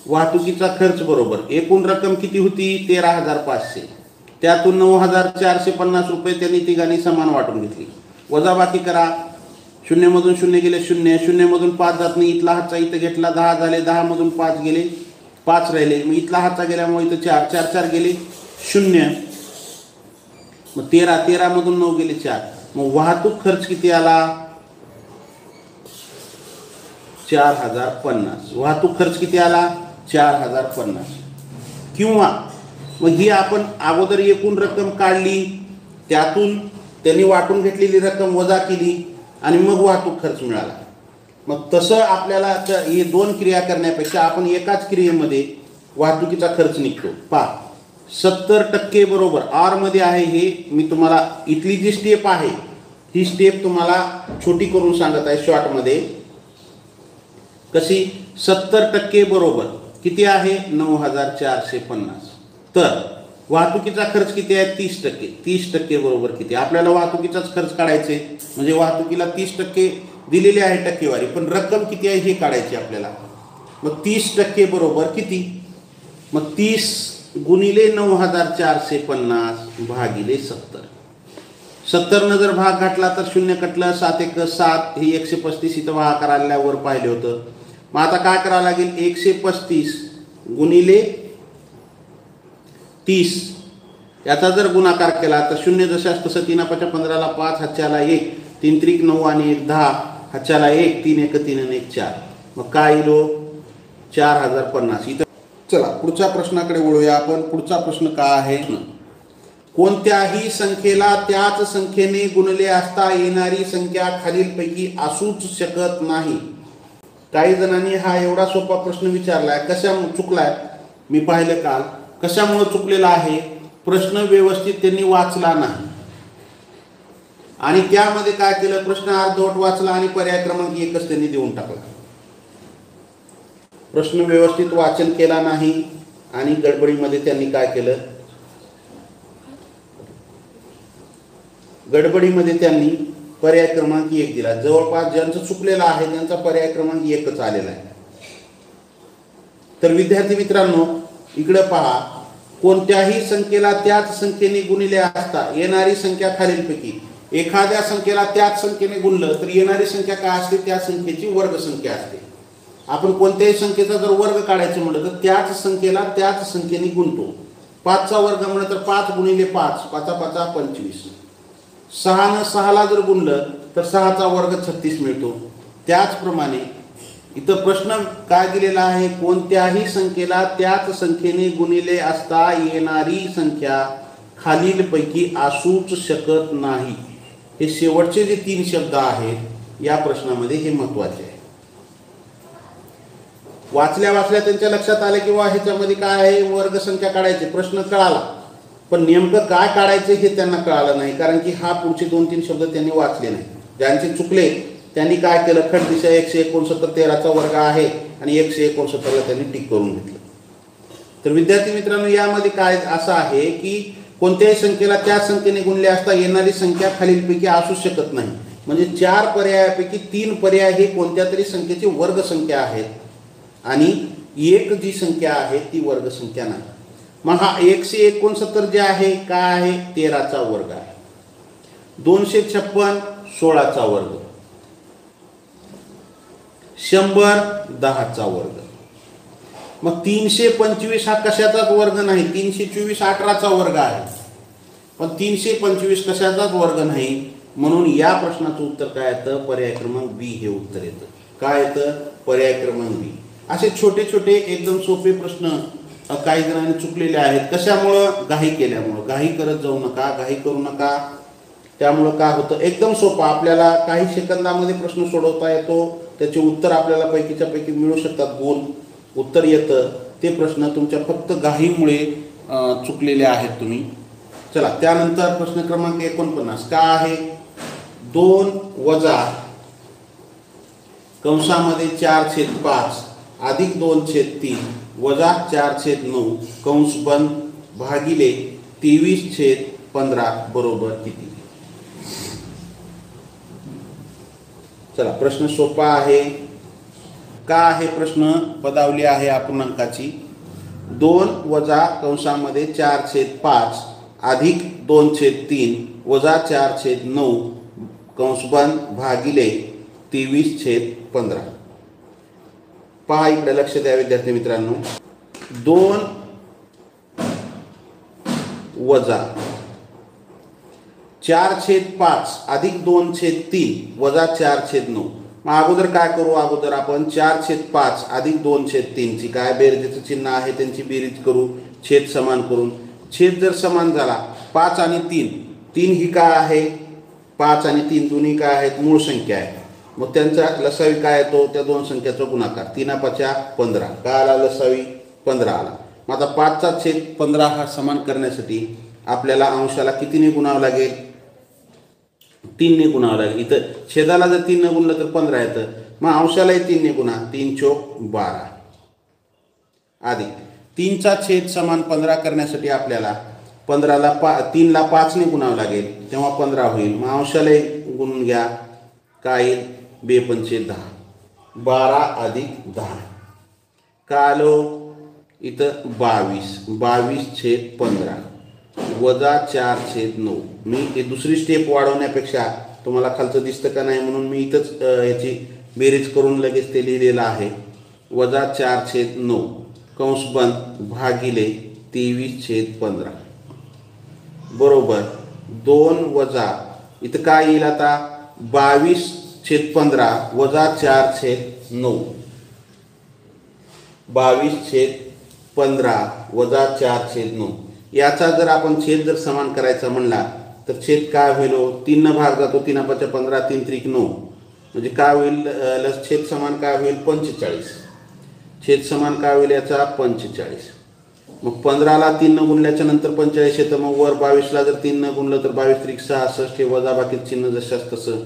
वाहतुकीचा खर्च बरोबर एकूण रक्कम किती होती 13500, त्यातून 9450 रुपये त्यांनी तिघांनी समान वाटून घेतली. वजाबाकी करा, 0 मधून 0 गेले 0, 0 मधून 5 जात नाही, इथला हातचा इथं घेतला 10 झाले, 10 मधून 5 गेले 5 राहिले, मग इथला हातचा गेल्यामुळे इथं 4 4 4 गेले 0, मग 13 13 मधून 9 गेले 4. मग वाहतूक खर्च किती आला 4050. वाहतूक खर्च किती आला 4050. किंवा मग ही आपण अगोदर एकूण रक्कम काढली, त्यातून त्यांनी वाटून घेतलेली रक्कम वजा केली आणि मग वाहतूक खर्च मिळाला. मग तसं आपल्याला हे दोन क्रिया करण्यापेक्षा आपण एकाच क्रियेमध्ये वाहतुकीचा खर्च निघतो. पहा 70% बरोबर आर मध्ये आहे. हे मी तुम्हाला इथली जी स्टेप आहे ही स्टेप तुम्हाला छोटी करून सांगत आहे शॉर्टमध्ये. कशी 70% बरोबर किती आहे 9450. तर वाहतुकीचा खर्च किती आहे 30%. 30% बरोबर किती, आपल्याला वाहतुकीचाच खर्च काढायचे म्हणजे वाहतुकीला 30% दिलेली आहे टक्केवारी, पण रक्कम किती आहे हे काढायची आपल्याला. मग 30% बरोबर किती, मग 30 गुणिले 9450 भागिले 70. 70 न जर भाग घातला तर 0 कटलं, 7 1 7, ही 135 इथं भागाकार आल्यावर पाहिले होतं. मग आता काय करावं लागेल 135 गुणिले 30 याचा जर गुणाकार केला तर 0 जशास तसं 3 5 15 ला 5, हातच्याला 1, 3 त्रिक 9 आणि 1 10, हातच्याला 1, 3 1 3 आणि 1 4. मग काय येईल 4050. इथं चला पुढच्या प्रश्नाकडे वळूया आपण. पुढचा प्रश्न काय आहे, कोणत्याही संख्येला त्याच संख्येने गुणले असता येणारी संख्या खालीलपैकी असूच शकत नाही. काही जणांनी हा एवढा सोपा प्रश्न विचारलाय. कशामुळे चुकलाय मी पाहिलं काल. कशामुळे चुकलेला आहे, प्रश्न व्यवस्थित त्यांनी वाचला नाही आणि त्यामध्ये काय केलं प्रश्न अर्धवट वाचला आणि पर्याय क्रमांक 1च त्यांनी देऊन टाकला. प्रश्न व्यवस्थित वाचन केला नाही आणि गडबडीमध्ये त्यांनी काय केलं, गडबडीमध्ये त्यांनी पर्याय क्रमांक 1 दिला. जवळपास ज्यांचं चुकलेलं आहे त्यांचा पर्याय क्रमांक 1च आलेला आहे. तर विद्यार्थी मित्रांनो इकडे पहा, कोणत्याही संख्येला त्याच संख्येने गुणिले असता येणारी संख्या खालीलपैकी. एखाद्या संख्येला त्याच संख्येने गुणलं तर येणारी संख्या काय असते, त्या संख्येची वर्ग संख्या असते. आपण कोणत्याही संख्येचा जर वर्ग काढायचं म्हटलं तर त्याच संख्येला त्याच संख्येने गुणतो. 5चा वर्ग म्हणलं तर 5 गुणिले 5, 5 5 25. 6 न 6ला जर गुणलं तर 6चा वर्ग 36 मिळतो. त्याचप्रमाणे इथं प्रश्न काय दिलेला आहे, कोणत्याही संख्येला त्याच संख्येने गुणिले असता येणारी संख्या खालीलपैकी असूच शकत नाही. हे शेवटचे जे 3 शब्द आहेत या प्रश्नामध्ये हे महत्त्वाचे आहे. वाचल्या वाचल्या त्यांच्या लक्षात आले किंवा ह्याच्यामध्ये काय आहे वर्ग संख्या काढायची, प्रश्न कळाला, पण नेमकं काय काढायचं हे त्यांना कळालं नाही, कारण की हा पुढचे 2-3 शब्द त्यांनी वाचले नाही. ज्यांचे चुकले त्यांनी काय केलं, खट दिशा 169 13चा वर्ग आहे आणि 169ला त्यांनी टिक करून घेतलं. तर विद्यार्थी मित्रांनो, यामध्ये काय असं आहे की कोणत्याही संख्येला त्या संख्येने गुणले असता येणारी संख्या खालीलपैकी असू शकत नाही. म्हणजे 4 पर्यायापैकी 3 पर्याय हे कोणत्या तरी संख्येची वर्ग संख्या आहेत आणि एक जी संख्या आहे ती वर्ग संख्या नाही. मग हा 169 जे आहे काय आहे, 13चा वर्ग आहे. 256 16चा वर्ग, 100 10चा वर्ग. मग 325 हा कशाचाच वर्ग नाही. 324 18चा वर्ग आहे, पण 325 कशाचाच वर्ग नाही. म्हणून या प्रश्नाचं उत्तर काय येतं, पर्याय क्रमांक बी हे उत्तर येतं. काय येतं, पर्याय क्रमांक बी. असे छोटे छोटे एकदम सोपे प्रश्न काही जणांनी चुकलेले आहेत. कशामुळं, घाई केल्यामुळं. घाई करत जाऊ नका, घाई करू नका. त्यामुळं काय होतं, एकदम सोपा आपल्याला काही सेकंदामध्ये प्रश्न सोडवता येतो. त्याचे उत्तर आपल्याला पैकीच्या पैकी मिळू शकतात. गुण उत्तर येतं. ते प्रश्न तुमच्या फक्त घाईमुळे चुकलेले आहेत तुम्ही. चला त्यानंतर प्रश्न क्रमांक 49 काय आहे, 2 वजा कंसामध्ये 4/5 अधिक 2/3 वजा 4/9 कंस बंद भागिले 23/15 बरोबर किती. चला प्रश्न सोपा आहे. का आहे प्रश्न, पदावली आहे अपूर्णांकाची. 2 वजा कंसामध्ये 4/5 अधिक 2/3 वजा 4/9 कंस बंद भागिले 23/15. पहा इकडे लक्ष द्या विद्यार्थी मित्रांनो. 2 वजा 4/5 अधिक 2/3 वजा 4/9. मग अगोदर काय करू, अगोदर आपण 4/5 अधिक 2/3 ची काय बेरजेचं चिन्ह आहे त्यांची बेरीज करू, छेद समान करून. छेद जर समान झाला, 5 आणि 3 ही काय आहे, 5 आणि 3 दोन्ही काय आहेत, मूळ संख्या आहे. मग त्यांचा लसावी काय येतो, त्या दोन संख्याचा गुणाकार. 3×5 15. काय आला लसावी, 15 आला. मग आता 5चा छेद 15 हा समान करण्यासाठी आपल्याला अंशाला कितीने गुणावं लागेल, 3 ने गुणावं लागेल. इथं छेदाला जर 3 ने गुणलं तर 15 येतं. मग अंशालाही 3 ने गुणा, 3 चोक 12 अधिक 3चा छेद समान 15 करण्यासाठी आपल्याला 3ला 5 ने गुणावं लागेल, तेव्हा 15 होईल. मग अंशालाही गुणून घ्या, काय येईल, 2×5 10 12 अधिक 10 काय आलो इथं 22/15 वजा 4/9. मी हे दुसरी स्टेप वाढवण्यापेक्षा तुम्हाला खालचं दिसतं का नाही म्हणून मी इथंच याची बेरीज करून लगेच ते लिहिलेलं आहे. वजा 4/9 कंस बंद भागिले 23/15 बरोबर 2 वजा इथं काय येईल आता 22/15 वजा 4/9. 22/15 वजा 4/9. याचा जर आपण छेद जर समान करायचा म्हणला तर छेद काय होईल, 3 भाग जातो, 3×5 15 3 त्रिक 9 म्हणजे काय होईल, छेद समान काय होईल 45. छेद समान काय होईल याचा 45. मग 15ला 3 न गुणल्याच्या नंतर 45 येतं. मग वर 22ला जर 3 न गुणलं तर 22 त्रिक 66 हे वजा बाकी चिन्ह जशाच तसं.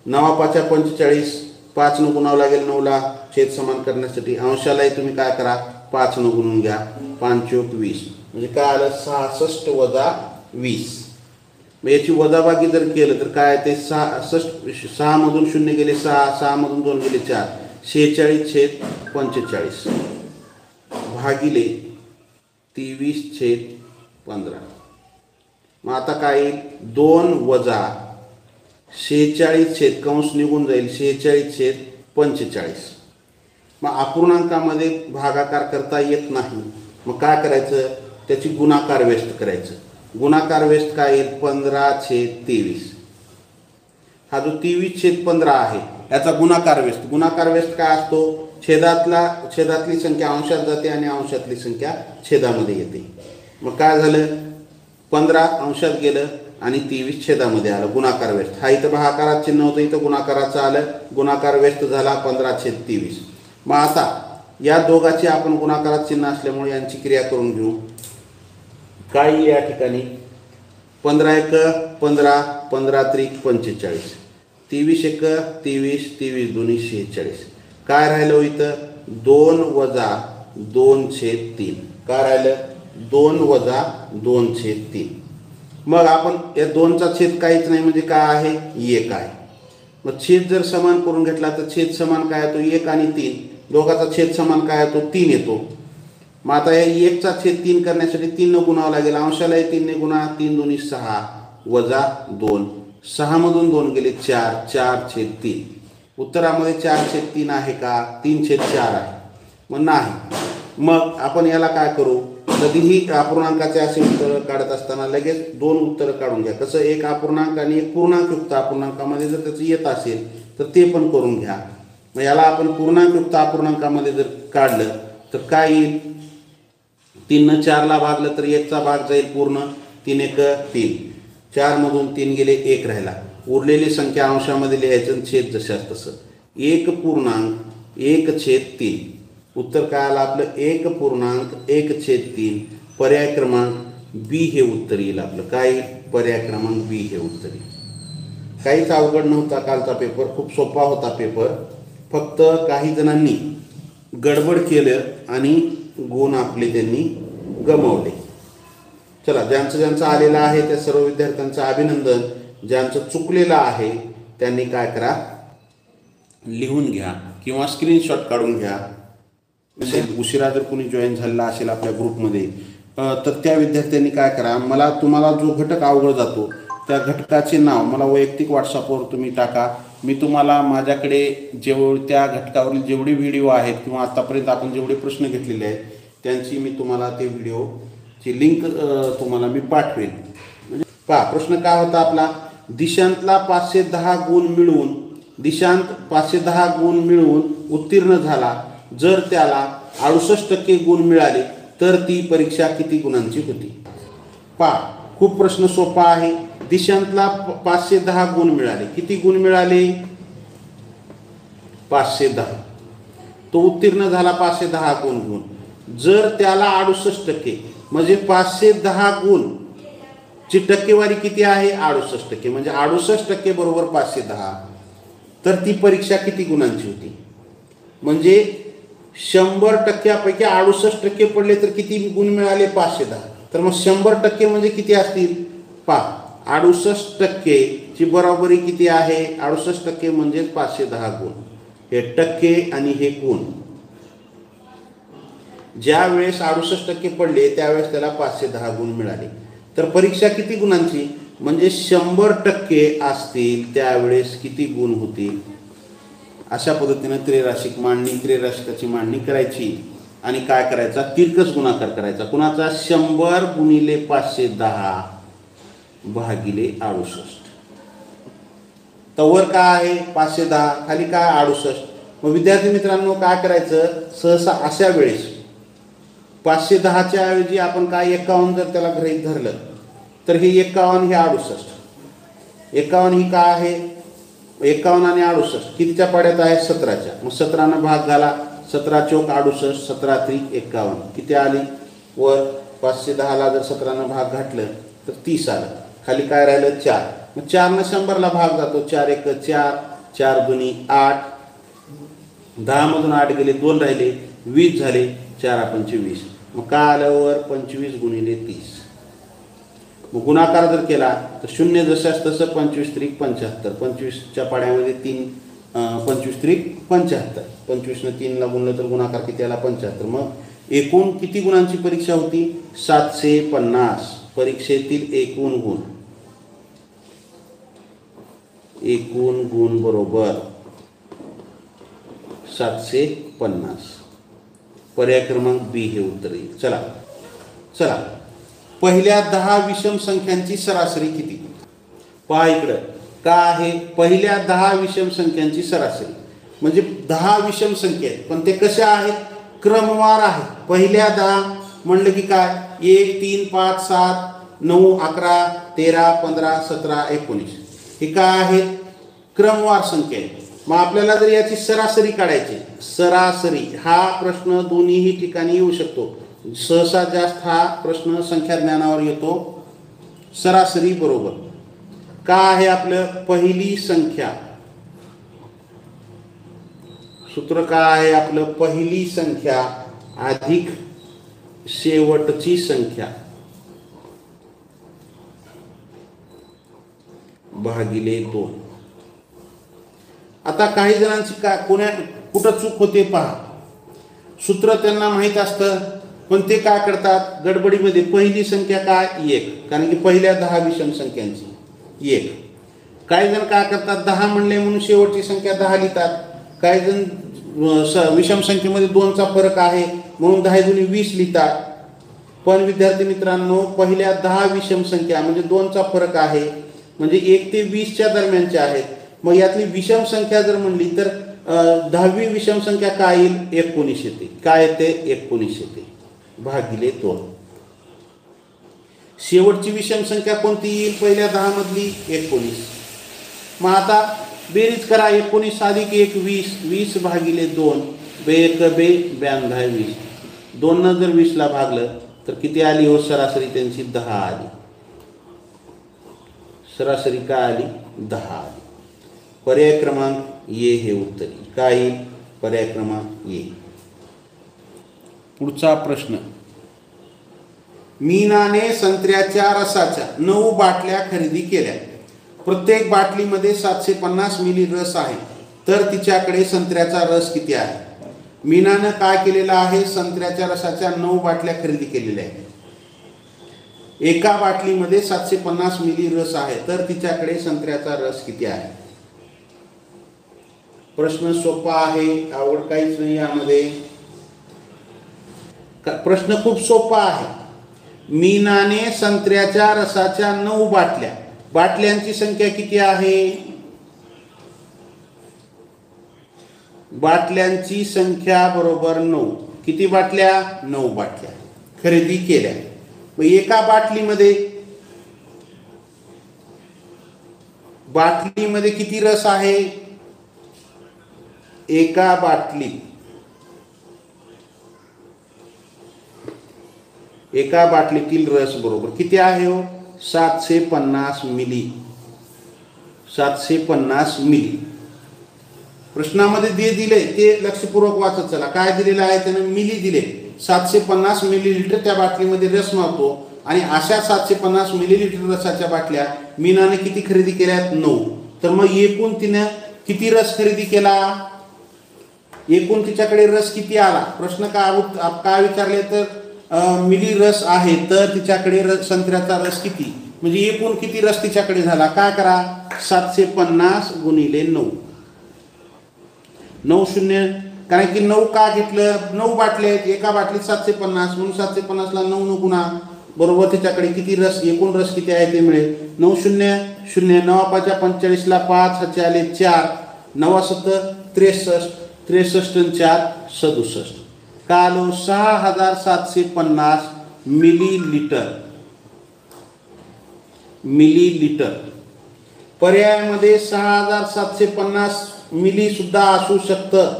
9×5 45 5 न गुणावं लागेल 9ला छेद समान करण्यासाठी. अंशालाही तुम्ही काय करा 5 न गुणून घ्या, 5 चोक 20 म्हणजे काय आलं 66 वजा 20. मग याची वजाबाकी जर केलं तर काय ते 6 मधून 0 गेले 6 मधून 2 गेले 4 46/45 भागिले 23/15. मग आता काय येईल 2 वजा 46 कंस निघून जाईल 46/45. मग अपूर्णांकामध्ये भागाकार करता येत नाही. मग काय करायचं, त्याची गुणाकार व्यस्त करायचं. गुणाकार व्यस्त काय येईल 15/23. हा जो 23/15 आहे याचा गुणाकार व्यस्त. गुणाकार व्यस्त काय असतो, छेदातली संख्या अंशात जाते आणि अंशातली संख्या छेदामध्ये येते. मग काय झालं 15 अंशात गेलं आणि 23 छेदामध्ये आलं, गुणाकार व्यस्त. हा इथं भागाकारात चिन्ह होतं, इथं गुणाकाराचं आलं, गुणाकार व्यस्त झाला 15/23. मग आता या दोघांची आपण गुणाकारात चिन्ह असल्यामुळे यांची क्रिया करून घेऊ. काय या ठिकाणी 15×1 15 15 त्रिक 45 23×1 23 23×2 46. काय राहिलं इथं 2 वजा 2/3. काय राहिलं? 2 वजा 2/3. मग आपण या 2चा छेद काहीच नाही म्हणजे काय आहे? 1 आहे. मग छेद जर समान करून घेतला तर छेद समान काय येतो? 1 आणि 3. दोघाचा छेद समान काय येतो? 3 येतो. मग आता या 1चा छेद 3 करण्यासाठी 3 न गुणावं लागेल. अंशाला 3 ने गुणा. 3 दुनी 6 वजा 2. 6 मधून 2 गेले 4. 4/3. उत्तरामध्ये 4/3 आहे का? 3/4 आहे. मग नाही. मग आपण याला काय करू? कधीही अपूर्णांकाचे असे उत्तर काढत असताना लगेच 2 उत्तरं काढून घ्या. कसं? एक अपूर्णांक आणि एक पूर्णांकयुक्त अपूर्णांकामध्ये जर त्याचं येत असेल तर ते पण करून घ्या. मग याला आपण पूर्णांकयुक्त अपूर्णांकामध्ये जर काढलं तर काय येईल? 3 न 4ला भागलं तर 1चा भाग जाईल पूर्ण. 3 1 3. 4 मधून 3 गेले 1 राहिला. उरलेली संख्या अंशामध्ये लिहायचं छेद जशाच तसं. 1.1/3. उत्तर काय आलं आपलं? 1.1/3. पर्याय क्रमांक बी हे उत्तर येईल आपलं. काय? पर्याय क्रमांक बी हे उत्तर येईल. काहीच अवघड नव्हता कालचा पेपर. खूप सोपा होता पेपर. फक्त काही जणांनी गडबड केलं आणि गुण आपले त्यांनी गमावले. चला, ज्यांचं आलेलं आहे त्या सर्व विद्यार्थ्यांचं अभिनंदन. ज्यांचं चुकलेलं आहे त्यांनी काय करा? लिहून घ्या किंवा स्क्रीनशॉट काढून घ्या. उशिरा जर कोणी जॉईन झालेला असेल आपल्या ग्रुपमध्ये तर त्या विद्यार्थ्यांनी काय करा? तुम्हाला जो घटक अवघड जातो त्या घटकाचे नाव मला वैयक्तिक व्हॉट्सअपवर तुम्ही टाका. मी तुम्हाला माझ्याकडे त्या घटकावरील जेवढे व्हिडिओ आहेत किंवा आतापर्यंत आपण जेवढे प्रश्न घेतलेले आहेत त्यांची मी तुम्हाला ते व्हिडिओची लिंक तुम्हाला मी पाठवेन. म्हणजे पहा, प्रश्न काय होता आपला? दिशांतला 510 गुण मिळवून उत्तीर्ण झाला. जर त्याला 68% गुण मिळाले तर ती परीक्षा किती गुणांची होती? पहा, खूप प्रश्न सोपा आहे. दिशांतला 510 गुण मिळाले. किती गुण मिळाले? 510. तो उत्तीर्ण झाला 510 गुण घेऊन. जर त्याला 68% म्हणजे 510 गुण ची टक्केवारी किती आहे? 68%. म्हणजे 68% बरोबर 510. तर ती परीक्षा किती गुणांची होती? म्हणजे 100%पैकी 68% पडले तर किती गुण मिळाले? 510. तर मग 100% म्हणजे किती असतील? पहा, 68% ची बरोबरी किती आहे? 68% म्हणजे 510 गुण. हे टक्के आणि हे गुण. ज्या वेळेस 68% पडले त्यावेळेस त्याला 510 गुण मिळाले. तर परीक्षा किती गुणांची? म्हणजे 100% असतील त्यावेळेस किती गुण होतील? अशा पद्धतीने त्रैराशिक मांडणी, त्रैराशिकाची मांडणी करायची आणि काय करायचा? तिरकस गुणाकार करायचा. कुणाचा? 100 गुणिले 510 भागिले 68. तवर काय आहे? 510 खाली काय? 68. मग विद्यार्थी मित्रांनो काय करायचं? सहसा अशा वेळेस 510च्या ऐवजी आपण काय 51 जर त्याला गृहीत धरलं तर हे 51 हे 68. 51 ही काय आहे? 51 आणि 68 कितीच्या पाड्यात आहे? 17च्या. मग 17 भाग झाला. 17 चौक 68, 17 त्रिक 51. किती आली? वर 510ला जर 17 भाग घातलं तर 30 आलं. खाली काय राहिलं? 4. मग 4 100ला भाग जातो. 4 1 4, 4 दुनी 8. 10 मधून 8 गेले 2 राहिले 20 झाले. 4 पंचे 20. मग काय आल्यावर 25 गुणिले 30. मग गुणाकार जर केला तर 0 जशाच तसं 25 त्रिक 75. 25च्या पाड्यामध्ये 3 25 त्रिक 75. 25 ने 3ला गुणलं तर गुणाकार किती आला? 75. मग एकूण किती गुणांची परीक्षा होती? 750. परीक्षेतील एकूण गुण बरोबर 750. पर्याय क्रमांक बी हे उत्तर येईल. चला पहिल्या 10 विषम संख्यांची सरासरी किती? पहा इकडं काय आहे? पहिल्या 10 विषम संख्यांची सरासरी म्हणजे 10 विषम संख्या आहेत पण ते कशा आहेत? क्रमवार आहेत. पहिल्या 10 म्हणलं की काय? 1 3 5 7 9 11 13 15 17 19 हे काय आहेत? क्रमवार संख्या आहेत. मग आपल्याला जर याची सरासरी काढायची, सरासरी हा प्रश्न दोन्हीही ठिकाणी येऊ शकतो. सहसा जास्त हा प्रश्न संख्या ज्ञानावर येतो. सरासरी बरोबर काय आहे आपलं? पहिली संख्या. सूत्र काय आहे आपलं? पहिली संख्या अधिक शेवटची संख्या भागिले 2. आता काही जणांची कुठं चूक होते पहा. सूत्र त्यांना माहीत असतं, पण ते काय करतात गडबडीमध्ये पहिली संख्या काय 1, कारण की पहिल्या 10 विषम संख्यांची 1. काही जण काय करतात 10 म्हणले म्हणून शेवटची संख्या 10 लिहितात. काही जण विषम संख्येमध्ये 2चा फरक आहे म्हणून 10 दुनी 20 लिहितात. पण विद्यार्थी मित्रांनो, पहिल्या 10 विषम संख्या म्हणजे 2चा फरक आहे, म्हणजे 1 ते 20च्या दरम्यानच्या आहेत. मग यातली विषम संख्या जर म्हणली तर 10वी विषम संख्या काय येईल 19 येते. काय येते 19 येते भागिले 2. शेवटची विषम संख्या कोणती येईल पहिल्या 10 मधली 19. मग आता बेरीज करा. 19 अधिक 1 20, 20 भागिले 2, 2 92 20. 2 न जर 20 ला भागलं तर किती आली हो सरासरी त्यांची 10 आली. सरासरी काय आली 10 आली. पर्याय क्रमांक ये हे उत्तर येईल. काय येईल पर्याय क्रमांक ये. पुढचा प्रश्न. मीनाने संत्र्याच्या रसाच्या 9 बाटल्या खरेदी केल्या. प्रत्येक बाटलीमध्ये 750 मिली रस आहे, तर तिच्याकडे संत्र्याचा रस किती आहे? मीनानं काय केलेलं आहे, संत्र्याच्या रसाच्या 9 बाटल्या खरेदी केलेल्या आहेत. एका बाटलीमध्ये 750 मिली रस आहे, तर तिच्याकडे संत्र्याचा रस किती आहे? प्रश्न सोपा आहे, आवड काहीच नाही यामध्ये. प्रश्न खूप सोपा आहे. मीनाने संत्र्याच्या रसाच्या 9 बाटल्या, बाटल्यांची संख्या किती आहे? बाटल्यांची संख्या बरोबर 9. किती बाटल्या? 9 बाटल्या खरेदी केल्या. मग एका बाटलीमध्ये किती रस आहे? एका बाटलीतील रस बरोबर किती आहे हो? 750 मिली. 750 मिली. प्रश्नामध्ये जे दिले ते लक्षपूर्वक वाचत चला. काय दिलेलं आहे त्याने मिली दिले. 750 मिलीलिटर त्या बाटलीमध्ये रस मावतो आणि अशा 750 मिलीलिटर रसाच्या बाटल्या मीनाने किती खरेदी केल्यात? 9. तर मग एकूण तिने किती रस खरेदी केला? एकूण तिच्याकडे रस किती आला? प्रश्न काय विचारले तर मिली रस आहे, तर तिच्याकडे संत्र्याचा रस किती, म्हणजे एकूण किती रस तिच्याकडे झाला? काय करा 750 गुणिले 9. 9 शून्य, कारण की 9 का घेतलं? 9 बाटल्या आहेत, एका बाटलीत 750 म्हणून 750 ला 9 गुणा बरोबर तिच्याकडे किती रस, एकूण रस किती आहे ते मिळेल. 9 शून्य शून्य, 9 पाच्या 45 ला 5 हाचे आले 4, 9 7 63, 63 4 67. का आलो 6750 मिलीलिटर. पर्यायामध्ये 6750 मिली सुद्धा असू शकतं.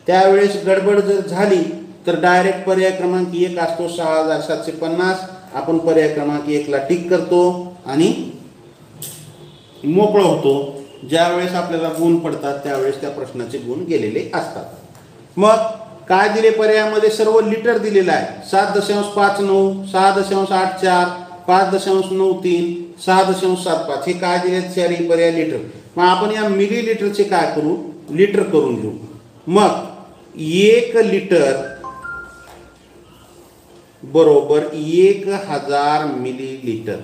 त्यावेळेस गडबड जर झाली तर डायरेक्ट पर्याय क्रमांक 1 असतो 6750. आपण पर्याय क्रमांक 1 ला टिक करतो आणि मोकळं होतो. ज्यावेळेस आपल्याला गुण पडतात त्यावेळेस त्या प्रश्नाचे गुण गेलेले असतात. मग काय दिले पर्यायामध्ये? सर्व लिटर दिलेलं आहे. 7.59, 6.84, 5.93, 6.75 हे काय दिले? चारही पर्याय लिटर. मग आपण या मिली लिटरचे काय करू? लिटर करून घेऊ. मग 1 लिटर बरोबर 1000 मिलीलिटर.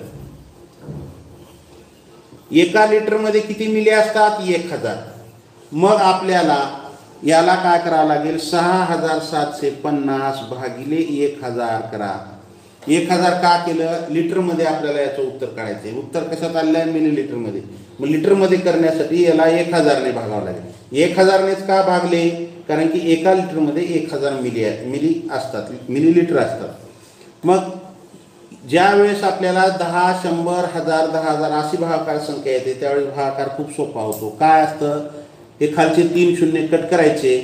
एका लिटर मध्ये किती मिली असतात? 1000. मग आपल्याला याला काय करावं लागेल? 6750 भागिले 1000 करा. 1000 का केलं? लिटर मध्ये आपल्याला याचं उत्तर काढायचं आहे. उत्तर कशात आलेलं आहे? मिलीलिटर मध्ये. मग लिटर मध्ये करण्यासाठी याला 1000 ने भागावं लागेल. 1000 नेच का भागले? कारण की एका लिटर मध्ये 1000 मिली असतात, मिलीलिटर असतात. मग ज्या वेळेस आपल्याला 10, 100, 1000, 10000 अशी भागाकार संख्या येते त्यावेळेस भागाकार खूप सोपा होतो. काय असतं? हे खालचे 3 शून्य कट करायचे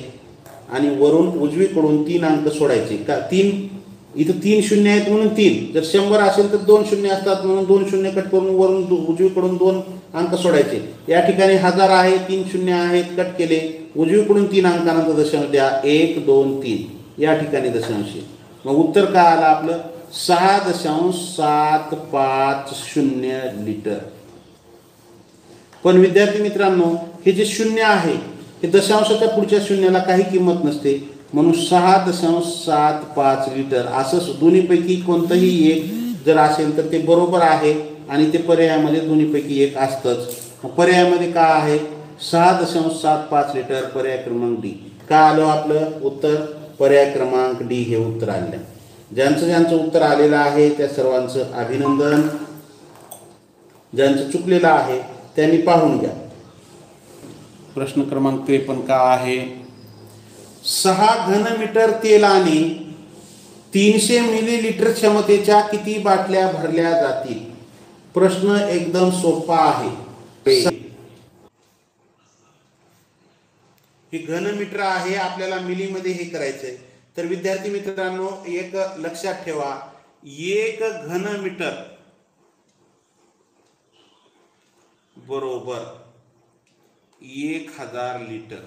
आणि वरून उजवीकडून 3 अंक सोडायचे. का 3 इथं 3 शून्य आहेत म्हणून 3. जर 100 असेल तर 2 शून्य असतात म्हणून 2 शून्य कट करून वरून उजवीकडून 2 अंक सोडायचे. या ठिकाणी 1000 आहे, 3 शून्य आहेत, कट केले, उजवीकडून 3 अंकानंतर दशांश द्या. 1 2 3 या ठिकाणी दशांश आहे. मग उत्तर काय आलं आपलं 6.750 लिटर. पण विद्यार्थी मित्रांनो, हे जे शून्य आहे हे दशांशाच्या पुढच्या शून्याला काही किंमत नसते, म्हणून 6.75 लिटर असं दोन्हीपैकी कोणतंही एक जर असेल तर ते बरोबर आहे आणि ते पर्यायामध्ये दोन्हीपैकी एक असतंच. पर्यायामध्ये काय आहे 6.75 लिटर, पर्याय क्रमांक डी. काय आलं आपलं उत्तर? पर्याय क्रमांक डी हे उत्तर आलेलं. ज्यांचं ज्यांचं उत्तर आलेलं आहे त्या सर्वांचं अभिनंदन. ज्यांचं चुकलेलं आहे त्यांनी पाहून घ्या. प्रश्न क्रमांक 53 का आहे? 6 घनमीटर तेलाने 300 मिलीलिटर क्षमतेच्या किती बाटल्या भरल्या जातील? प्रश्न एकदम सोपा आहे. हे घनमीटर आहे, आपल्याला मिलीमध्ये हे करायचंय. तर विद्यार्थी मित्रांनो एक लक्षात ठेवा, 1 घनमीटर बरोबर 1000 लिटर.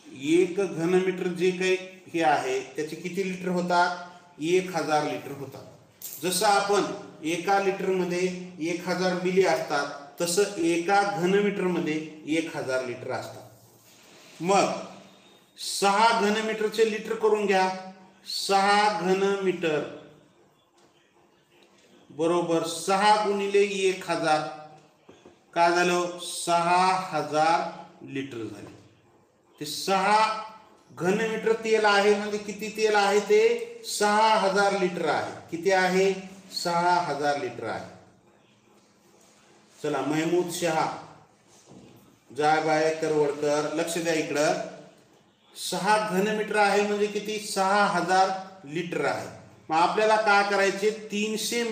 1 घनमीटर जे काही हे आहे त्याचे किती लिटर होतात? 1000 लिटर होतात. जसं आपण एका लिटरमध्ये 1000 मिली असतात तसं एका घनमीटरमध्ये 1000 लिटर असतात. मग 6 घनमीटरचे लिटर करून घ्या. 6 घनमीटर बरोबर 6 गुणिले 1000 काय झालं? 6000 लिटर झाले. ते 6 घनमीटर तेल आहे म्हणजे किती तेल आहे? ते 6000 लिटर आहे. किती आहे? 6000 लिटर आहे. चला महमूद शहा, जायबाय करवडकर, लक्ष द्या इकडं. 6 घनमीटर आहे म्हणजे किती? 6000 लिटर आहे. मग आपल्याला काय करायचे? 300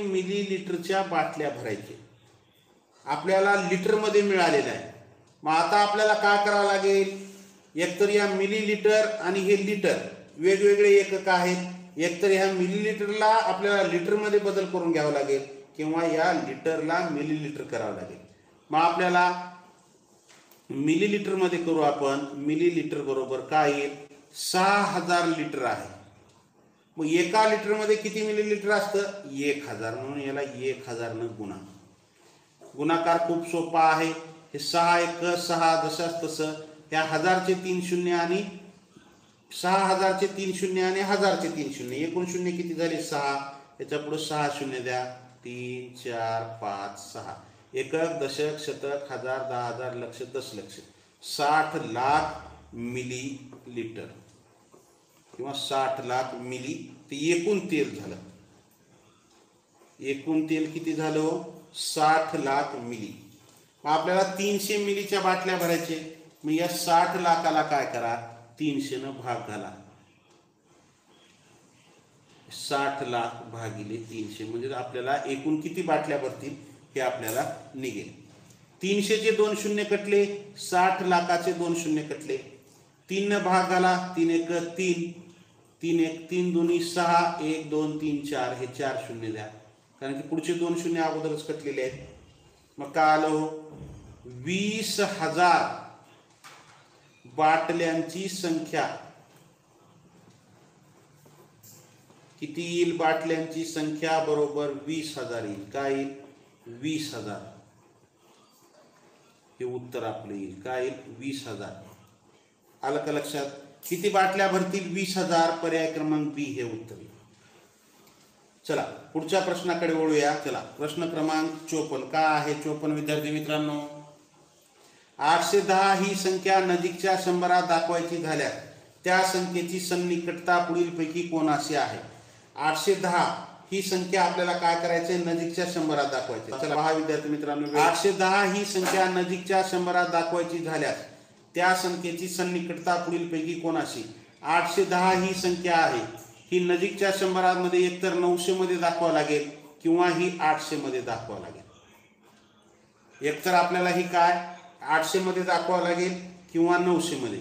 मिलीलिटरच्या बाटल्या भरायचे. आपल्याला लिटरमध्ये मिळालेलं आहे. मग आता आपल्याला काय करावं लागेल? एकतर या मिलीलिटर आणि हे लिटर वेगवेगळे एकक आहेत. एकतर ह्या मिलीलिटरला आपल्याला लिटरमध्ये बदल करून घ्यावा लागेल किंवा या लिटरला मिलीलिटर करावं लागेल. मग आपल्याला मिलीलिटरमध्ये करू आपण. मिलीलिटर बरोबर काय येईल? 6000 लिटर आहे. मग एका लिटरमध्ये किती मिलीलिटर असतं? 1000. म्हणून याला 1000 न गुणाकार खूप सोपा आहे. हे 6 1 6 जशाच तसं ह्या 1000चे 3 शून्य आणि 6000चे 3 शून्य आणि 1000चे 3 शून्य, एकूण शून्य किती झाले? 6. याच्या पुढे 6 शून्य द्या. 3 4 5 6. एकक, दशक, शतक, हजार, 10,000, लक्ष, 10 लक्ष. 60 लाख मिलीलिटर किंवा 60 लाख मिली ते एकूण तेल झालं. एकूण तेल किती झालं? 60 लाख मिली. आपल्याला 300 मिलीच्या बाटल्या भरायचे. मग या 60 लाखाला काय करा? 300 न भाग घाला. 60 लाख भागिले 300 म्हणजे आपल्याला एकूण किती बाटल्या भरतील हे आपल्याला निघेल. 300चे 2 शून्य कटले, 60 लाखाचे 2 शून्य कटले. 3 न भाग घाला. 3 1 3, 3 1 3 दोन्ही 6, 1 2 3 4 हे 4 शून्य द्या कारण की पुढचे 2 शून्य अगोदरच कटलेले आहेत. मग काय आलं? 20,000 बाटल्यांची संख्या किती येईल? बाटल्यांची संख्या बरोबर 20,000 येईल. काय येईल? 20,000 हे उत्तर आपलं येईल. काय येईल? 20,000. आलं का लक्षात? किती बाटल्या भरतील? 20,000. पर्याय क्रमांक बी हे उत्तर येईल. चला पुढच्या प्रश्नाकडे वळूया. चला प्रश्न क्रमांक 54 का आहे? 54 विद्यार्थी मित्रांनो, 810 ही संख्या नजीकच्या 100 दाखवायची झाल्यास त्या संख्येची सन्निकटता पुढीलपैकी कोणाशी आहे? 810 ही संख्या आपल्याला काय करायचंय? नजीकच्या 100 दाखवायची. चला पहा विद्यार्थी मित्रांनो, 810 ही संख्या नजीकच्या 100 दाखवायची झाल्यास त्या संख्येची सन्निकटता पुढीलपैकी कोणाशी? 810 ही संख्या आहे, ही नजीकच्या 100 मध्ये एकतर 900 मध्ये दाखवावं लागेल किंवा ही 800 मध्ये दाखवावं लागेल. एकतर आपल्याला ही काय 800 मध्ये दाखवावं लागेल किंवा 900 मध्ये.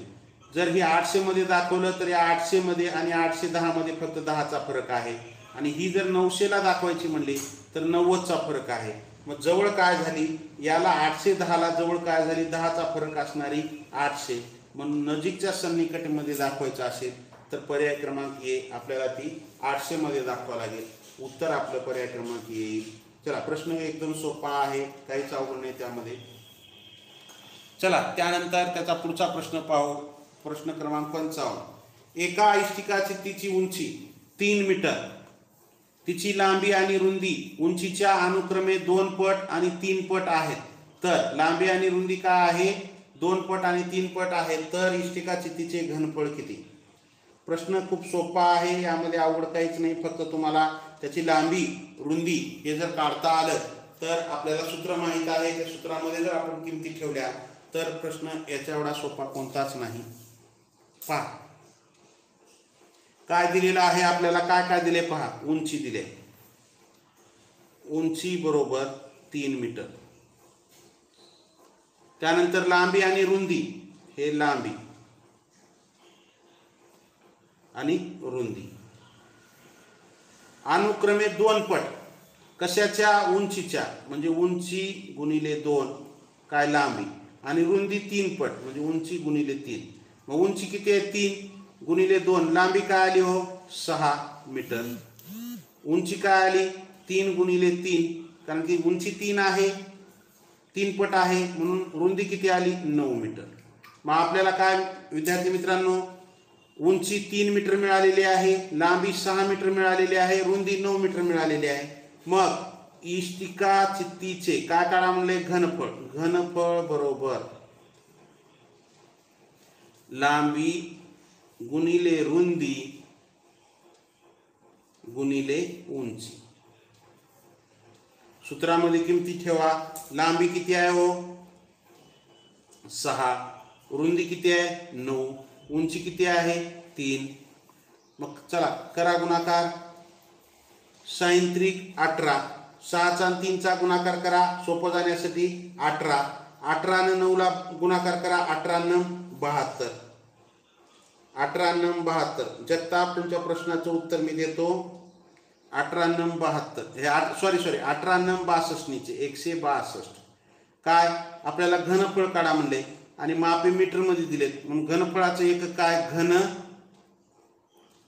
जर ही 800 मध्ये दाखवलं तर या 800 मध्ये आणि 810 मध्ये फक्त 10चा फरक आहे आणि ही जर 900 ला दाखवायची म्हणली तर 90चा फरक आहे. मग जवळ काय झाली? याला 810 ला जवळ काय झाली? 10चा फरक असणारी 800. म्हणून नजीकच्या सन्निकटेमध्ये दाखवायचं असेल तर पर्याय क्रमांक ए आपल्याला ती 800 मध्ये दाखवावं लागेल. उत्तर आपलं पर्याय क्रमांक येईल. चला, प्रश्न एकदम सोपा आहे, काहीच अवघड नाही त्यामध्ये. चला, त्यानंतर त्याचा पुढचा प्रश्न पाहू. प्रश्न क्रमांक 55. एका इष्टिकाची तिची उंची 3 मीटर, तिची लांबी आणि रुंदी उंचीच्या अनुक्रमे 2 पट आणि 3 पट आहेत. तर लांबी आणि रुंदी काय आहे? 2 पट आणि 3 पट आहे. तर इष्टिकाची तिचे घनफळ किती? प्रश्न खूप सोपा आहे, यामध्ये आवड काहीच नाही. फक्त तुम्हाला त्याची लांबी रुंदी हे जर काढता आलं तर आपल्याला सूत्र माहीत आहे. त्या सूत्रामध्ये जर आपण किमती ठेवल्या तर प्रश्न याच्या एवढा सोपा कोणताच नाही. पहा काय दिलेलं आहे आपल्याला. काय काय दिले पहा. उंची दिले, उंची बरोबर 3 मीटर. त्यानंतर लांबी आणि रुंदी, हे लांबी आणि रुंदी अनुक्रमे 2 पट. कशाच्या? उंचीच्या, म्हणजे उंची गुणिले 2 काय लांबी, आणि रुंदी 3 पट म्हणजे उंची गुणिले 3. मग उंची किती आहे? 3 गुणिले 2. लांबी काय आली हो? 6 मीटर. उंची काय आली? 3 गुणिले 3, कारण की उंची 3 आहे, 3 पट आहे, म्हणून रुंदी किती आली? 9 मीटर. मग आपल्याला काय विद्यार्थी मित्रांनो, उंची 3 मीटर मिळालेली आहे, लांबी 6 मीटर मिळालेली आहे, रुंदी 9 मीटर मिळालेली आहे. मग इष्टिका चित्तीचे काय काढा म्हणले? घनफळ. घनफळ बरोबर लांबी गुणिले रुंदी गुणिले उंची. सूत्रामध्ये किमती ठेवा. लांबी किती आहे हो? 6. रुंदी किती आहे? 9. उंची किती आहे? 3. मग चला करा गुणाकार. 6 18. 6चा आणि 3चा गुणाकार करा सोपं जाण्यासाठी. 18. 18 ने 9ला गुणाकार करा. 18 9 72. 18 9 72. जगताप तुमच्या प्रश्नाचं उत्तर मी देतो. 18 9 72 हे 18 9 62 नीचे 162. काय आपल्याला घनफळ काढा म्हणले आणि मापे मीटर मध्ये दिलेत, म्हणून घनफळाचं एकक काय? घन.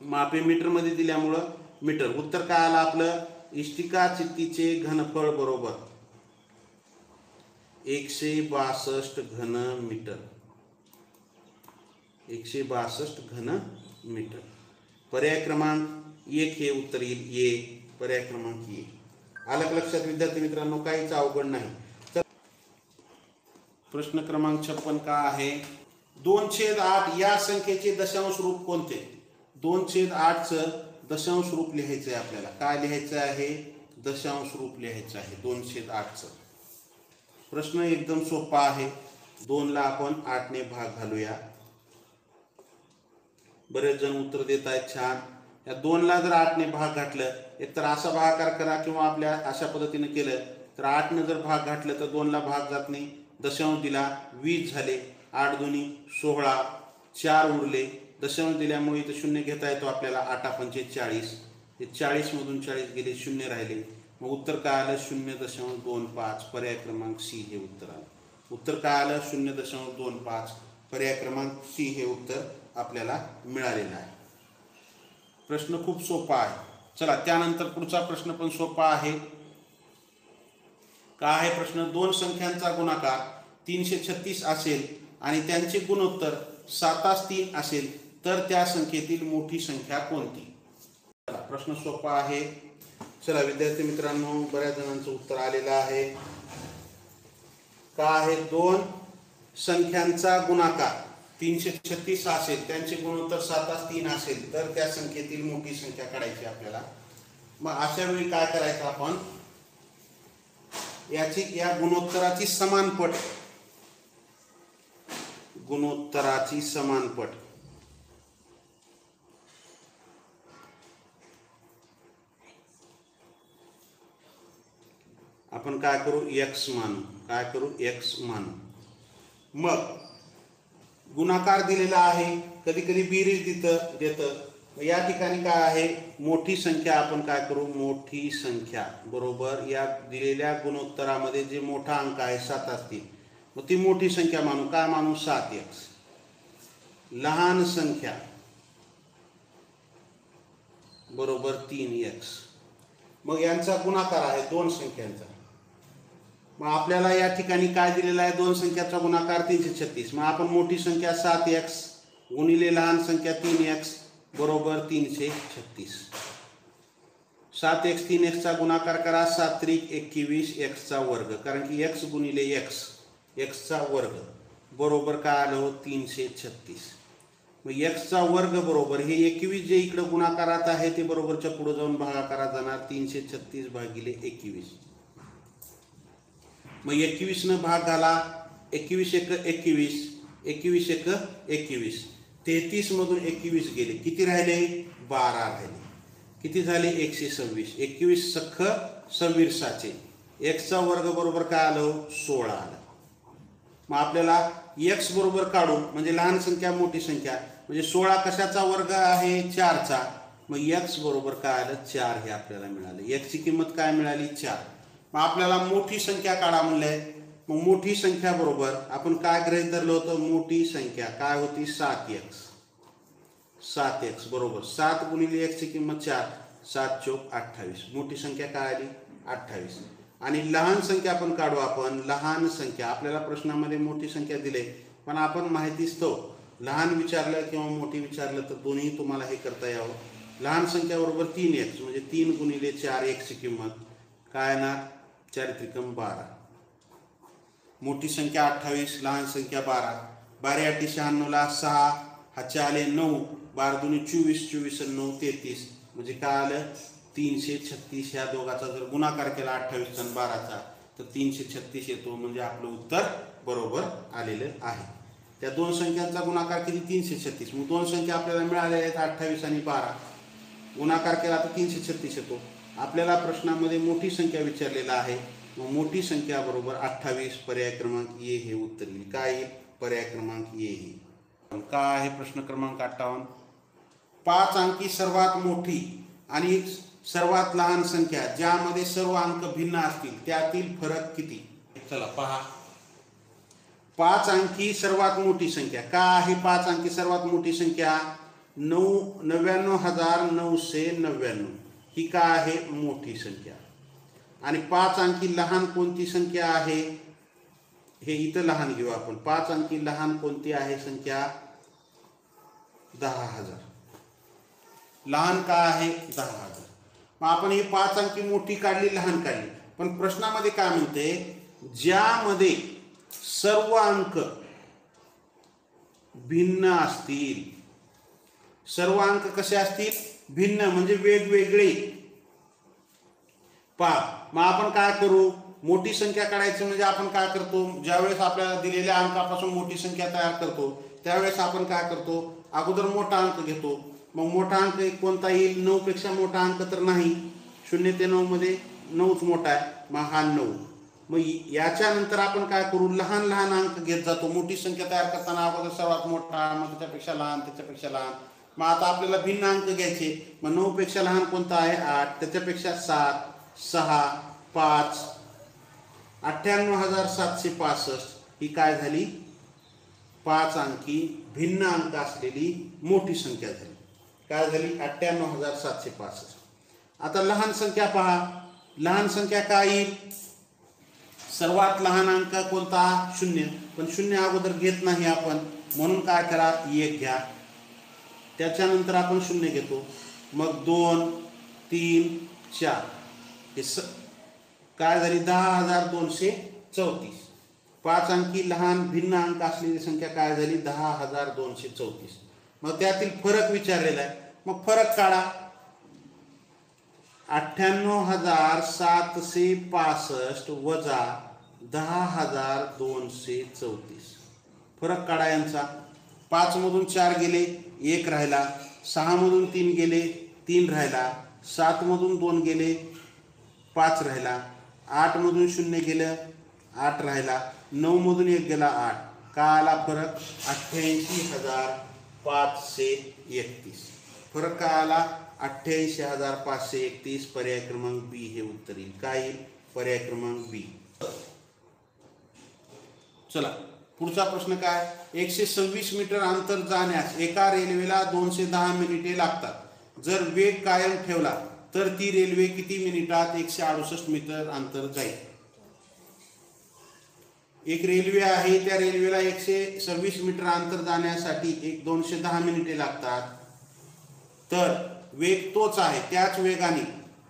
मापे मीटर मध्ये दिल्यामुळं मीटर. उत्तर काय आलं आपलं? इष्टिका चित्तीचे घनफळ बरोबर 162 घन मीटर. 162 घन मीटर. पर्याय क्रमांक 1 हे उत्तर येईल. ये पर्याय क्रमांक ये. आलं लक्षात विद्यार्थी मित्रांनो, काहीच अवघड नाही. प्रश्न क्रमांक 56 का आहे? 2/8 या संख्येचे दशांश रूप कोणते? 2/8चं दशांश रूप लिहायचं आहे आपल्याला. काय लिहायचं आहे? दशांश रूप लिहायचं आहे 2/8चं. प्रश्न एकदम सोपा आहे. 2ला आपण 8 ने भाग घालूया. बरेच जण उत्तर देत आहेत, छान. या 2ला जर 8 ने भाग घातलं, एकतर असा भागाकार करा किंवा आपल्या अशा पद्धतीने केलं तर 8 ने जर भाग घातलं तर 2ला भाग जात नाही. दशांश दिला 20 झाले. 8 दुनी 16, 4 उरले. दशांश दिल्यामुळे इथं शून्य घेता येतो आपल्याला. 8 पंचे 40. हे 40 मधून 40 गेले, शून्य राहिले. मग उत्तर काय आलं? 0.25. पर्याय क्रमांक सी हे उत्तर आलं. उत्तर काय आलं? 0.25. पर्याय क्रमांक सी हे उत्तर आपल्याला मिळालेलं आहे. प्रश्न खूप सोपा आहे. चला त्यानंतर पुढचा प्रश्न पण सोपा आहे. काय आहे प्रश्न? 2 संख्यांचा गुणाकार 336 असेल आणि त्यांचे गुणोत्तर 7/3 असेल तर त्या संख्येतील मोठी संख्या कोणती? प्रश्न सोपा आहे. चला विद्यार्थी मित्रांनो, बऱ्याच जणांचं उत्तर आलेलं आहे. काय आहे? 2 संख्यांचा गुणाकार 336 असेल, त्यांचे गुणोत्तर 7/3 असेल तर त्या संख्येतील मोठी संख्या काढायची आपल्याला. मग अशा वेळी काय करायचं आपण? या गुणोत्तराची समानपट, गुणोत्तराची समानपट आपण काय करू? x मानू. काय करू? x मानू. मग गुणाकार दिलेला आहे, कधी कधी बेरीज देतं. या ठिकाणी काय आहे? मोठी संख्या आपण काय करू? मोठी संख्या बरोबर या दिलेल्या गुणोत्तरामध्ये जे मोठा अंक आहे 7/3, मग ती मोठी संख्या मानू. काय मानू? 7x. लहान संख्या बरोबर 3x. मग यांचा गुणाकार आहे दोन संख्यांचा. मग आपल्याला या ठिकाणी काय दिलेला आहे, दोन संख्याचा गुणाकार 336. मग आपण मोठी संख्या 7x गुणिले लहान संख्या 3x बरोबर 336. 7x 3x चा गुणाकार करा, 7 त्रिक 21 x चा वर्ग, कारण की x गुणिले x x चा वर्ग बरोबर काय आलं 336. मग x चा वर्ग बरोबर हे 21 जे इकडे गुणाकारात आहे ते बरोबरच्या पुढे जाऊन भागाकारात जाणार, 336 भागिले 21. मग 21 न भाग झाला, 21 एक 21, 21 एक 21, 33 मधून 21 गेले, किती राहिले 12 राहिले, किती झाले 126. 21 सख्ख 26 साचे, x चा वर्ग बरोबर काय आलं 16 आलं. मग आपल्याला x बरोबर काढू म्हणजे लहान संख्या मोठी संख्या, म्हणजे 16 कशाचा वर्ग आहे 4 चा. मग x बरोबर काय आलं 4 हे आपल्याला मिळालं. x ची किंमत काय मिळाली 4. मग आपल्याला मोठी संख्या काढा म्हणले. मग मोठी संख्या बरोबर आपण काय गृहीत धरलं होतं, मोठी संख्या काय होती 7x. 7x बरोबर 7 गुणिले x ची किंमत 4, 7 चौक 28. मोठी संख्या काय आली 28. आणि लहान संख्या आपण काढू. आपण लहान संख्या आपल्याला प्रश्नामध्ये मोठी संख्या दिली, पण आपण माहितीच तो लहान विचारलं किंवा मोठी विचारलं तर दोन्ही तुम्हाला हे करता यावं. लहान संख्या बरोबर 3x म्हणजे 3 गुणिले 4 x ची किंमत काय येणार 4 त्रिकम 12. मोठी संख्या 28 लहान संख्या 12. 12 8 96 ला 6 हातच्या आले 9, 12 दुनी 24, 24 आणि 9 33, म्हणजे काय आलं 336. ह्या दोघाचा जर गुणाकार केला 28 आणि 12चा तर 336 येतो, म्हणजे आपलं उत्तर बरोबर आलेलं आहे. त्या दोन संख्यांचा गुणाकार किती 336. मग दोन संख्या आपल्याला मिळाल्या आहेत 28 आणि 12, गुणाकार केला तर 336 येतो. आपल्याला प्रश्नामध्ये मोठी संख्या विचारलेला आहे. मग मोठी संख्या बरोबर 28, पर्याय क्रमांक ए हे उत्तर येईल. काय येईल पर्याय क्रमांक ए हे. काय आहे प्रश्न क्रमांक 58. 5 अंकी सर्वात मोठी आणि सर्वात लहान संख्या ज्यामध्ये सर्व अंक भिन्न असतील त्यातील फरक किती. चला पहा. 5 अंकी सर्वात मोठी संख्या काय आहे. 5 अंकी सर्वात मोठी संख्या 99,999 ही काय आहे मोठी संख्या. आणि 5 अंकी लहान कोणती संख्या आहे हे इथं लहान घेऊ आपण. 5 अंकी लहान कोणती आहे संख्या 10,000. लहान काय आहे 10,000. मग आपण ही 5 अंकी मोठी काढली लहान काढली, पण प्रश्नामध्ये काय म्हणते ज्यामध्ये सर्व अंक भिन्न असतील. सर्व अंक कसे असतील भिन्न म्हणजे वेगवेगळे. मग आपण काय करू मोठी संख्या काढायची म्हणजे आपण काय करतो ज्यावेळेस आपल्याला दिलेल्या अंकापासून मोठी संख्या तयार करतो त्यावेळेस आपण काय करतो अगोदर मोठा अंक घेतो. मग मोठा अंक कोणता येईल 9 पेक्षा मोठा अंक तर नाही. 0 ते 9 मध्ये 9च मोठा आहे, मग हा 9. मग याच्यानंतर आपण काय करू लहान लहान अंक घेत जातो. मोठी संख्या तयार करताना अगोदर सर्वात मोठा, मग त्याच्यापेक्षा लहान, त्याच्यापेक्षा लहान. मग आता आपल्याला भिन्न अंक घ्यायचे. मग 9 पेक्षा लहान कोणता आहे 8, त्याच्यापेक्षा 7, 6, 5, 98,765 ही काय झाली 5 अंकी भिन्न अंक असलेली मोठी संख्या झाली. काय झाली 98,765. आता लहान संख्या पहा. लहान संख्या काय येईल सर्वात लहान अंक कोणता 0, पण 0 अगोदर घेत नाही आपण, म्हणून काय करा 1 घ्या. त्याच्यानंतर आपण 0 घेतो. मग 2, 3, 4 हे काय झाली 10,234. 5 अंकी लहान भिन्न अंक असलेली संख्या काय झाली 10,234. मग त्यातील फरक विचारलेला आहे. मग फरक काढा. 98,765 वजा 10,234. फरक काढा यांचा. 5 मधून 4 गेले 1 राहिला, 6 मधून 3 गेले 3 राहिला, 7 मधून 2 गेले 5 राहिला, 8 मधून 0 गेलं 8 राहिला, 9 मधून 1 गेला 8. काय आला फरक 88,531. फरक काय आला 88,531. पर्याय क्रमांक बी हे उत्तर येईल. काय येईल पर्याय क्रमांक बी. चला पुढचा प्रश्न काय, 126 मीटर अंतर जाण्यास एका रेल्वेला 210 मिनिटे लागतात. जर वेग कायम ठेवला तर ती रेल्वे किती मिनिटात 168 मीटर अंतर जाईल. एक रेल्वे आहे, त्या रेल्वेला 126 मीटर अंतर जाण्यासाठी 210 मिनिटे लागतात. तर वेग तोच आहे, त्याच वेगाने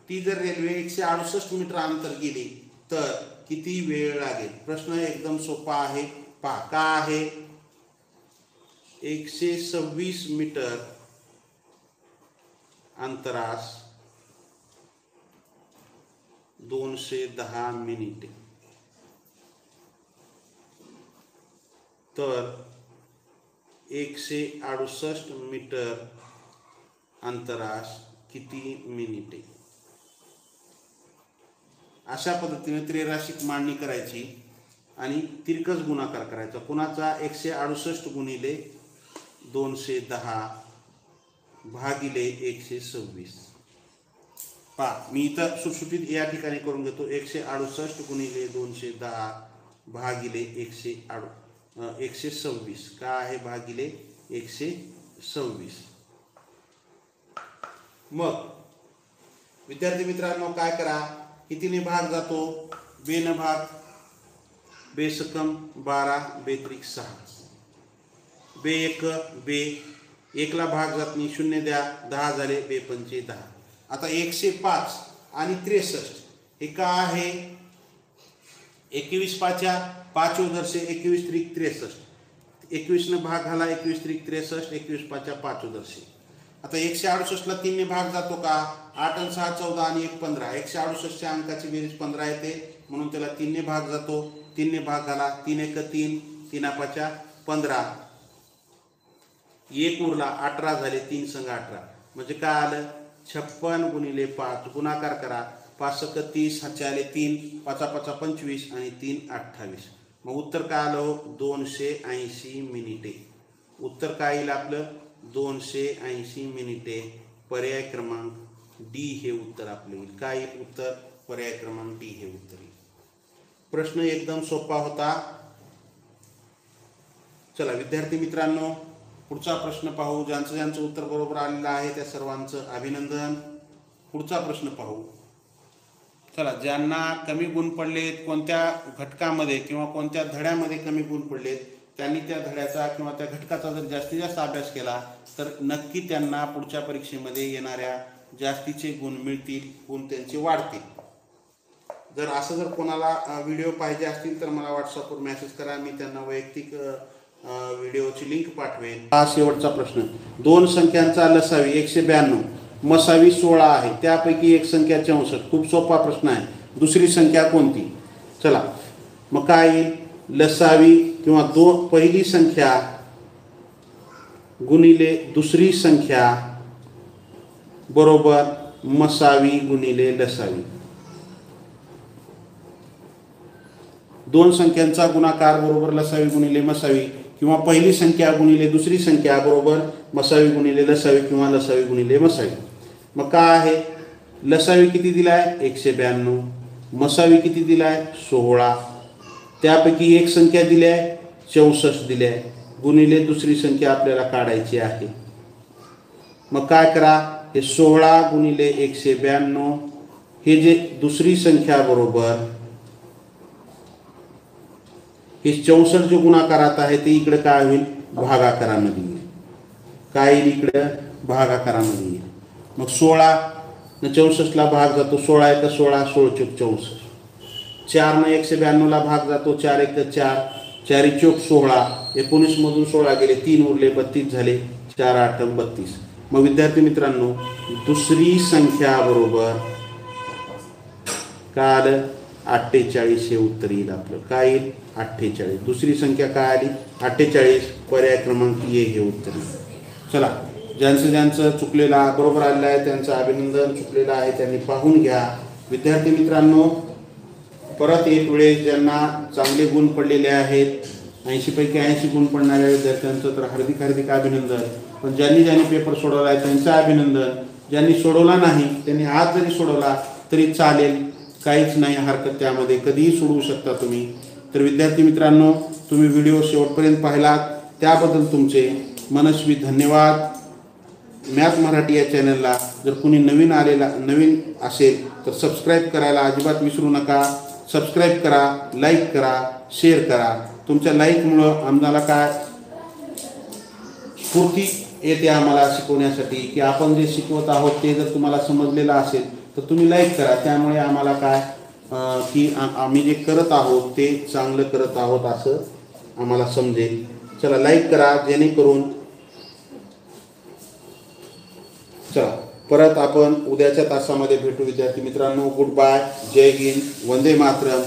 ती जर रेल्वे 168 मीटर अंतर गेली तर किती वेळ लागेल. प्रश्न एकदम सोपा आहे. पहा का आहे, 126 मीटर अंतरास 210 मिनिटे, तर 168 मीटर अंतरास किती मिनिटे. अशा पद्धतीने त्रैराशिक मांडणी करायची आणि तिरकस गुणाकार करायचा. कुणाचा 168 गुणिले 210 भागिले 126. पहा मी इथं सुटसुटीत या ठिकाणी करून घेतो. 168 गुणिले 210 भागिले 126 का आहे भागिले 126. मग विद्यार्थी मित्रांनो काय करा, कितीने भाग जातो, बेन भाग, बेसकम 12 बेत्रिक 6, बे 1 बे 1ला भाग जात नाही, 0 द्या, 10 झाले, बे 5 10. आता 105 आणि 63 हे का आहे, 21 पाच्या 5 उदरसे 21 त्रिक 63, 21 ने भाग घाला, 21 त्रिक 63, 21 पाच्या 5 उदरसे. आता 168 ला 3 ने भाग जातो का, 8 आणि 6 14 आणि 1 15, 168 च्या अंकाची बेरीज 15 येते म्हणून त्याला 3 ने भाग जातो. 3 ने भाग घाला, 3 1 3, 3 पाच्या 15, 1 उरला, 18 झाले, 3 संग 18 म्हणजे काय आलं, 56 गुणिले 5 गुणाकार करा, 5 क 30 हातचे आले 3, 5 5 25 आणि 3 28. मग उत्तर काय आलं, 280 मिनिटे. उत्तर काय येईल आपलं, 280 मिनिटे. पर्याय क्रमांक डी हे उत्तर आपले येईल. काय येईल उत्तर, पर्याय क्रमांक डी हे उत्तर येईल. प्रश्न एकदम सोपा होता. चला विद्यार्थी मित्रांनो पुढचा प्रश्न पाहू. ज्यांचं ज्यांचं उत्तर बरोबर आलेलं आहे त्या सर्वांचं अभिनंदन. पुढचा प्रश्न पाहू. चला, ज्यांना कमी गुण पडलेत, कोणत्या घटकामध्ये किंवा कोणत्या धड्यामध्ये कमी गुण पडलेत, त्यांनी त्या धड्याचा किंवा त्या घटकाचा जर जास्तीत जास्त अभ्यास केला तर नक्की त्यांना पुढच्या परीक्षेमध्ये येणाऱ्या जास्तीचे गुण मिळतील, गुण त्यांचे वाढतील. जर असं जर कोणाला व्हिडिओ पाहिजे असतील तर मला व्हॉट्सअपवर मेसेज करा, मी त्यांना वैयक्तिक व्हिडिओची लिंक पाठवेन. हा शेवटचा प्रश्न. 2 संख्यांचा लसावी 192, मसावी 16 आहे, त्यापैकी एक संख्या 64. खूप सोपा प्रश्न आहे. दुसरी संख्या कोणती. चला मग काय येईल, लसावी किंवा पहिली संख्या गुणिले दुसरी संख्या बरोबर मसावी गुणिले लसावी. 2 संख्यांचा गुणाकार बरोबर लसावी गुणिले मसावी, किंवा पहिली संख्या गुणिले दुसरी संख्या बरोबर मसावी गुणिले लसावी किंवा लसावी गुणिले मसावी. मग काय आहे, लसावी किती दिलाय 192, मसावी किती दिलाय 16, त्यापैकी एक संख्या दिली आहे 64 दिली आहे, गुणिले दुसरी संख्या आपल्याला काढायची आहे. मग काय करा, हे 16 गुणिले 192 हे जे दुसरी संख्या बरोबर हे 64 जे गुणाकारात आहे ते इकडे काय होईल, भागाकारामध्ये येईल. काय येईल इकडे, भागाकारामध्ये येईल. मग 16 न 64 ला भाग जातो, 16 1 16, 16 चौक 64. 4 न 192 ला भाग जातो, 4 1 4, 4 चौक 16, 19 मधून 16 गेले, 3 उरले, 32 झाले, 4 8 32. मग विद्यार्थी मित्रांनो दुसरी संख्या बरोबर काय आलं 48 हे उत्तर येईल आपलं. काय येईल 48. दुसरी संख्या काय आली 48, पर्याय क्रमांक ए हे उत्तर येईल. चला, ज्यांचं ज्यांचं चुकलेला बरोबर आलेलं आहे त्यांचं अभिनंदन, चुकलेलं आहे त्यांनी पाहून घ्या. विद्यार्थी मित्रांनो परत एक वेळेस ज्यांना चांगले गुण पडलेले आहेत, 80 पैकी 80 गुण पडणाऱ्या विद्यार्थ्यांचं तर हार्दिक हार्दिक अभिनंदन. पण ज्यांनी पेपर सोडवला आहे त्यांचं अभिनंदन. ज्यांनी सोडवला नाही त्यांनी आज जरी सोडवला तरी चालेल, काहीच नाही हरकत त्यामध्ये, कधीही सोडवू शकता तुम्ही. तर विद्यार्थी मित्रांनो तुम्ही व्हिडिओ शेवटपर्यंत पाहिलात त्याबद्दल तुमचे मनस्वी धन्यवाद. मॅथ मराठी या चॅनलला जर कुणी नवीन असेल तर सबस्क्राईब करायला अजिबात विसरू नका. सबस्क्राईब करा, लाईक करा, शेअर करा. तुमच्या लाईकमुळं आम्हाला काय स्फूर्ती येते आम्हाला शिकवण्यासाठी, की आपण जे शिकवत आहोत ते जर तुम्हाला समजलेलं असेल तर तुम्ही लाईक करा. त्यामुळे आम्हाला काय की आम्ही जे करत आहोत ते चांगलं करत आहोत असं आम्हाला समजेल. चला लाईक करा, जेणेकरून चला परत आपण उद्याच्या तासामध्ये भेटू. विद्यार्थी मित्रांनो, गुड बाय, जय हिंद, वंदे मातरम.